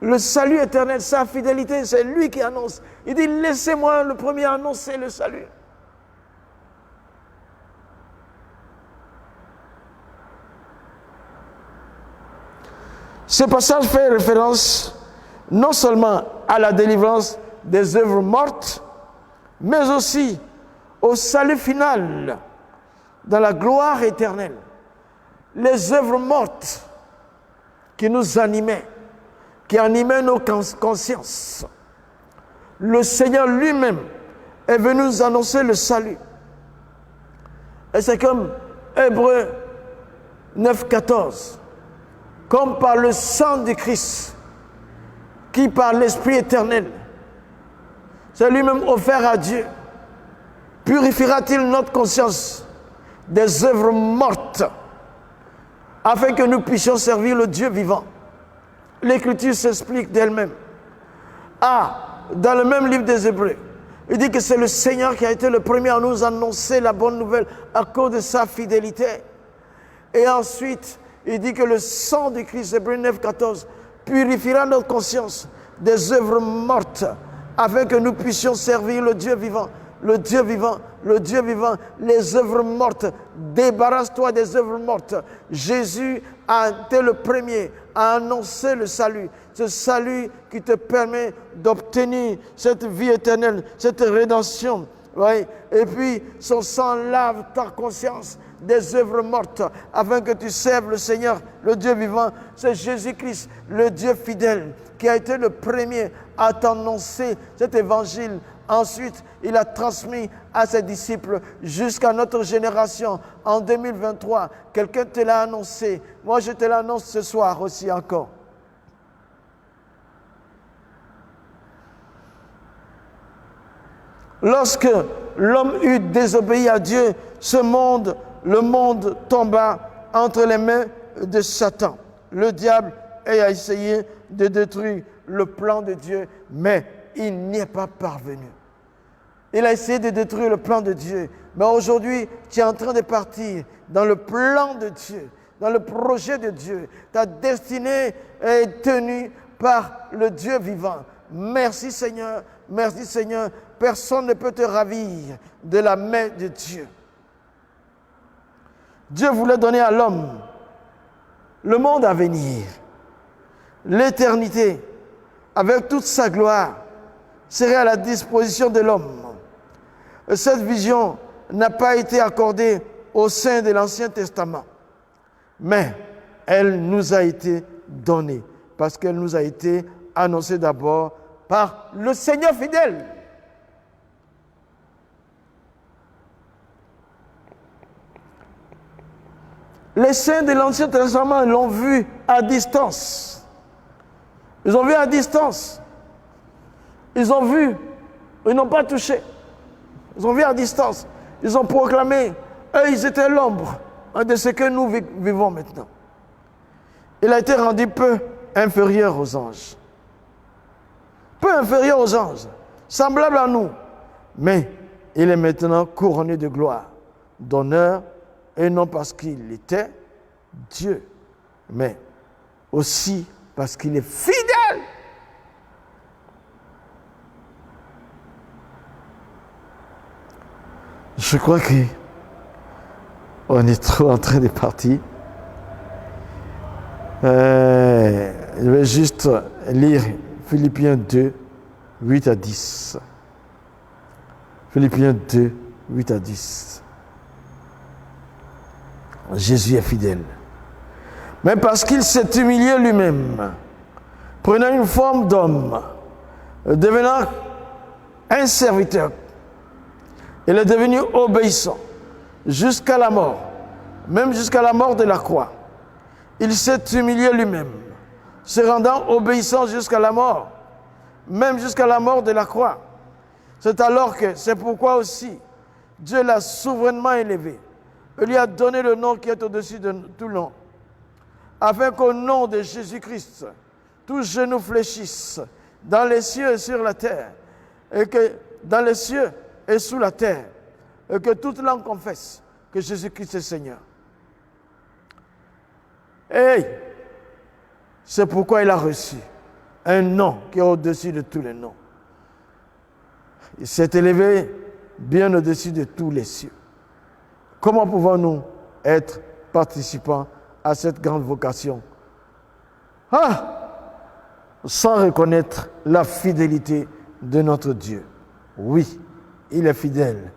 Le salut éternel, sa fidélité, c'est lui qui annonce. Il dit, laissez-moi le premier annoncer le salut. Ce passage fait référence non seulement à la délivrance des œuvres mortes, mais aussi au salut final, dans la gloire éternelle. Les œuvres mortes qui nous animaient, qui animaient nos consciences. Le Seigneur lui-même est venu nous annoncer le salut. Et c'est comme Hébreux 9,14. Comme par le sang de Christ, qui par l'Esprit éternel, c'est lui-même offert à Dieu, purifiera-t-il notre conscience des œuvres mortes, afin que nous puissions servir le Dieu vivant. L'Écriture s'explique d'elle-même. Dans le même livre des Hébreux, il dit que c'est le Seigneur qui a été le premier à nous annoncer la bonne nouvelle à cause de sa fidélité. Et ensuite, il dit que le sang de Christ, Hébreux 9,14, purifiera notre conscience des œuvres mortes, afin que nous puissions servir le Dieu vivant. Le Dieu vivant, le Dieu vivant, les œuvres mortes. Débarrasse-toi des œuvres mortes. Jésus a été le premier à annoncer le salut. Ce salut qui te permet d'obtenir cette vie éternelle, cette rédemption. Oui. Et puis, son sang lave ta conscience des œuvres mortes, afin que tu serves le Seigneur, le Dieu vivant. C'est Jésus-Christ, le Dieu fidèle, qui a été le premier à t'annoncer cet évangile. Ensuite, il a transmis à ses disciples jusqu'à notre génération. En 2023, quelqu'un te l'a annoncé. Moi, je te l'annonce ce soir aussi encore. Lorsque l'homme eut désobéi à Dieu, le monde tomba entre les mains de Satan. Le diable a essayé de détruire le plan de Dieu, mais il n'y est pas parvenu. Il a essayé de détruire le plan de Dieu. Mais aujourd'hui, tu es en train de partir dans le plan de Dieu, dans le projet de Dieu. Ta destinée est tenue par le Dieu vivant. Merci Seigneur, merci Seigneur. Personne ne peut te ravir de la main de Dieu. Dieu voulait donner à l'homme le monde à venir, l'éternité, avec toute sa gloire, serait à la disposition de l'homme. Cette vision n'a pas été accordée au sein de l'Ancien Testament, mais elle nous a été donnée, parce qu'elle nous a été annoncée d'abord par le Seigneur fidèle. Les saints de l'Ancien Testament l'ont vu à distance. Ils ont vu à distance. Ils ont vu, ils n'ont pas touché. Ils ont vu à distance. Ils ont proclamé, eux, ils étaient l'ombre de ce que nous vivons maintenant. Il a été rendu peu inférieur aux anges. Peu inférieur aux anges, semblable à nous. Mais il est maintenant couronné de gloire, d'honneur, et non parce qu'il était Dieu, mais aussi parce qu'il est fidèle. Je crois qu'on est trop en train de partir. Je vais juste lire Philippiens 2, 8 à 10. Philippiens 2, 8 à 10. Jésus est fidèle. Mais parce qu'il s'est humilié lui-même, prenant une forme d'homme, devenant un serviteur, il est devenu obéissant jusqu'à la mort, même jusqu'à la mort de la croix. Il s'est humilié lui-même, se rendant obéissant jusqu'à la mort, même jusqu'à la mort de la croix. C'est pourquoi aussi Dieu l'a souverainement élevé. Il lui a donné le nom qui est au-dessus de tout nom, afin qu'au nom de Jésus-Christ, tous genoux fléchissent dans les cieux et sur la terre, et que dans les cieux et sous la terre, et que toute langue confesse que Jésus-Christ est Seigneur. Et c'est pourquoi il a reçu un nom qui est au-dessus de tous les noms. Il s'est élevé bien au-dessus de tous les cieux. Comment pouvons-nous être participants à cette grande vocation? Sans reconnaître la fidélité de notre Dieu. Oui, il est fidèle.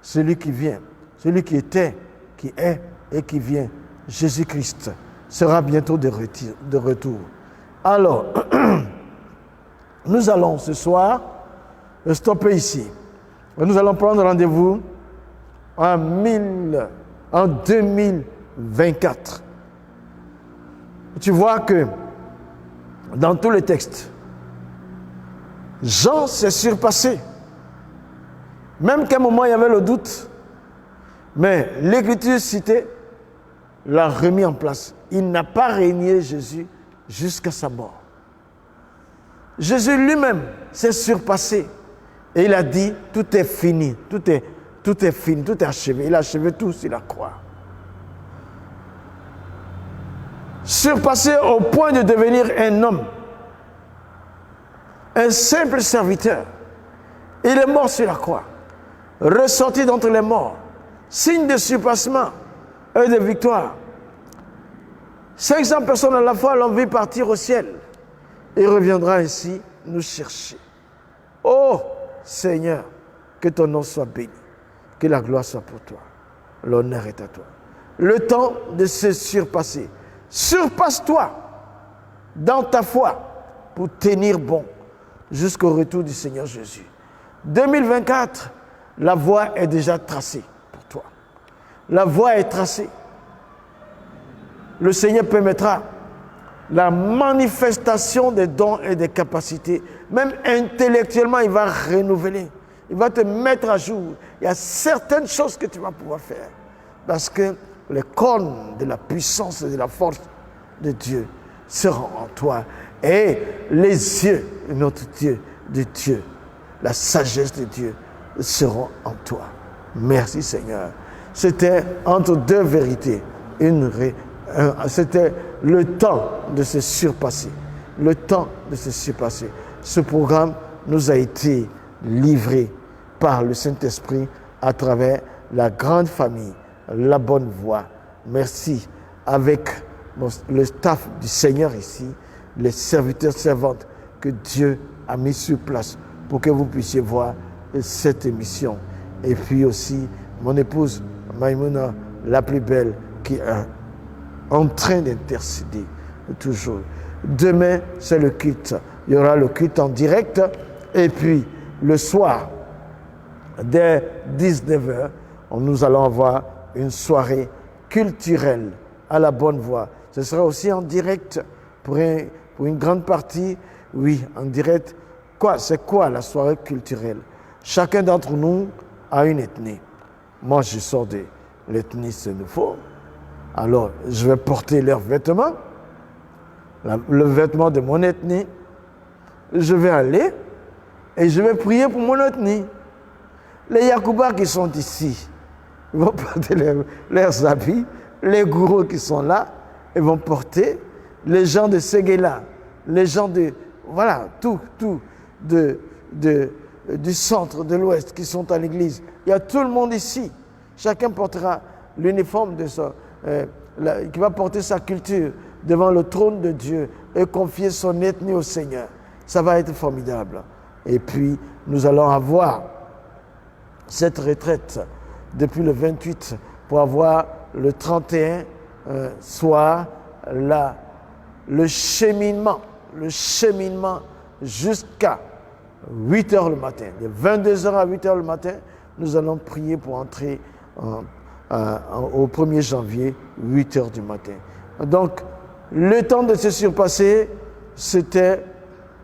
Celui qui vient, celui qui était, qui est et qui vient, Jésus-Christ, sera bientôt de retour. Alors, nous allons ce soir stopper ici. Nous allons prendre rendez-vous en 2024. Tu vois que dans tous les textes, Jean s'est surpassé. Même qu'à un moment il y avait le doute, mais l'Écriture citée l'a remis en place. Il n'a pas régné Jésus jusqu'à sa mort. Jésus lui-même s'est surpassé et il a dit tout est fini, tout est fini, tout est achevé. Il a achevé tout sur la croix. Surpassé au point de devenir un homme, un simple serviteur. Il est mort sur la croix, ressorti d'entre les morts, signe de surpassement et de victoire. 500 personnes à la fois l'ont vu partir au ciel. Il reviendra ainsi nous chercher. Oh Seigneur, que ton nom soit béni, que la gloire soit pour toi, l'honneur est à toi. Le temps de se surpasser. Surpasse-toi dans ta foi pour tenir bon jusqu'au retour du Seigneur Jésus. 2024, la voie est déjà tracée pour toi. La voie est tracée. Le Seigneur permettra la manifestation des dons et des capacités. Même intellectuellement, il va renouveler. Il va te mettre à jour. Il y a certaines choses que tu vas pouvoir faire. Parce que les cornes de la puissance et de la force de Dieu seront en toi. Et les yeux de notre Dieu, la sagesse de Dieu seront en toi. Merci Seigneur. C'était entre deux vérités. C'était le temps de se surpasser. Le temps de se surpasser. Ce programme nous a été livré par le Saint-Esprit à travers la grande famille, la bonne voie. Merci. Avec le staff du Seigneur ici, les serviteurs, servantes que Dieu a mis sur place pour que vous puissiez voir cette émission. Et puis aussi, mon épouse, Maïmouna, la plus belle, qui est en train d'intercéder toujours. Demain, c'est le culte. Il y aura le culte en direct. Et puis, le soir, dès 19h, nous allons avoir une soirée culturelle à la bonne voie. Ce sera aussi en direct pour une grande partie. Oui, en direct. C'est quoi la soirée culturelle? Chacun d'entre nous a une ethnie. Moi, je sors de l'ethnie sénophone. Alors, je vais porter leurs vêtements, le vêtement de mon ethnie. Je vais aller et je vais prier pour mon ethnie. Les Yacoubas qui sont ici, ils vont porter leurs habits. Les gourous qui sont là, ils vont porter. Les gens de Séguéla, les gens de... Voilà, tout du centre, de l'ouest qui sont à l'église. Il y a tout le monde ici. Chacun portera l'uniforme de son... qui va porter sa culture devant le trône de Dieu et confier son ethnie au Seigneur. Ça va être formidable. Et puis, nous allons avoir cette retraite depuis le 28 pour avoir le 31 soir le cheminement jusqu'à 8 heures le matin. De 22h à 8 heures le matin, nous allons prier pour entrer au 1er janvier, 8 heures du matin. Donc, le temps de se surpasser, c'était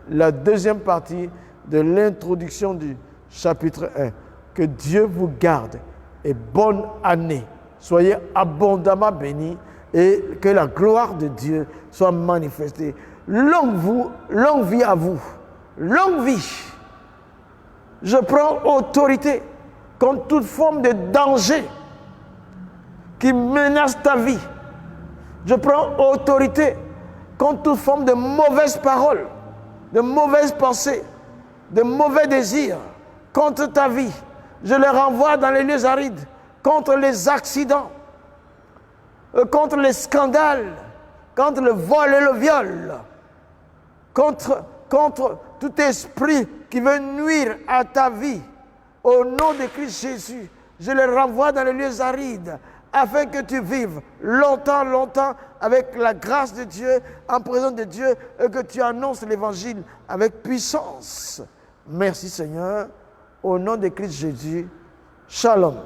la deuxième partie de l'introduction du chapitre 1. Que Dieu vous garde et bonne année. Soyez abondamment bénis et que la gloire de Dieu soit manifestée. Longue vie à vous. Longue vie. Je prends autorité contre toute forme de danger qui menace ta vie. Je prends autorité contre toute forme de mauvaise parole, de mauvaises pensées, de mauvais désirs contre ta vie. Je les renvoie dans les lieux arides, contre les accidents, contre les scandales, contre le vol et le viol, contre tout esprit qui veut nuire à ta vie, au nom de Christ Jésus, je les renvoie dans les lieux arides, afin que tu vives longtemps, longtemps, avec la grâce de Dieu, en présence de Dieu, et que tu annonces l'évangile avec puissance. Merci Seigneur, au nom de Christ Jésus. Shalom.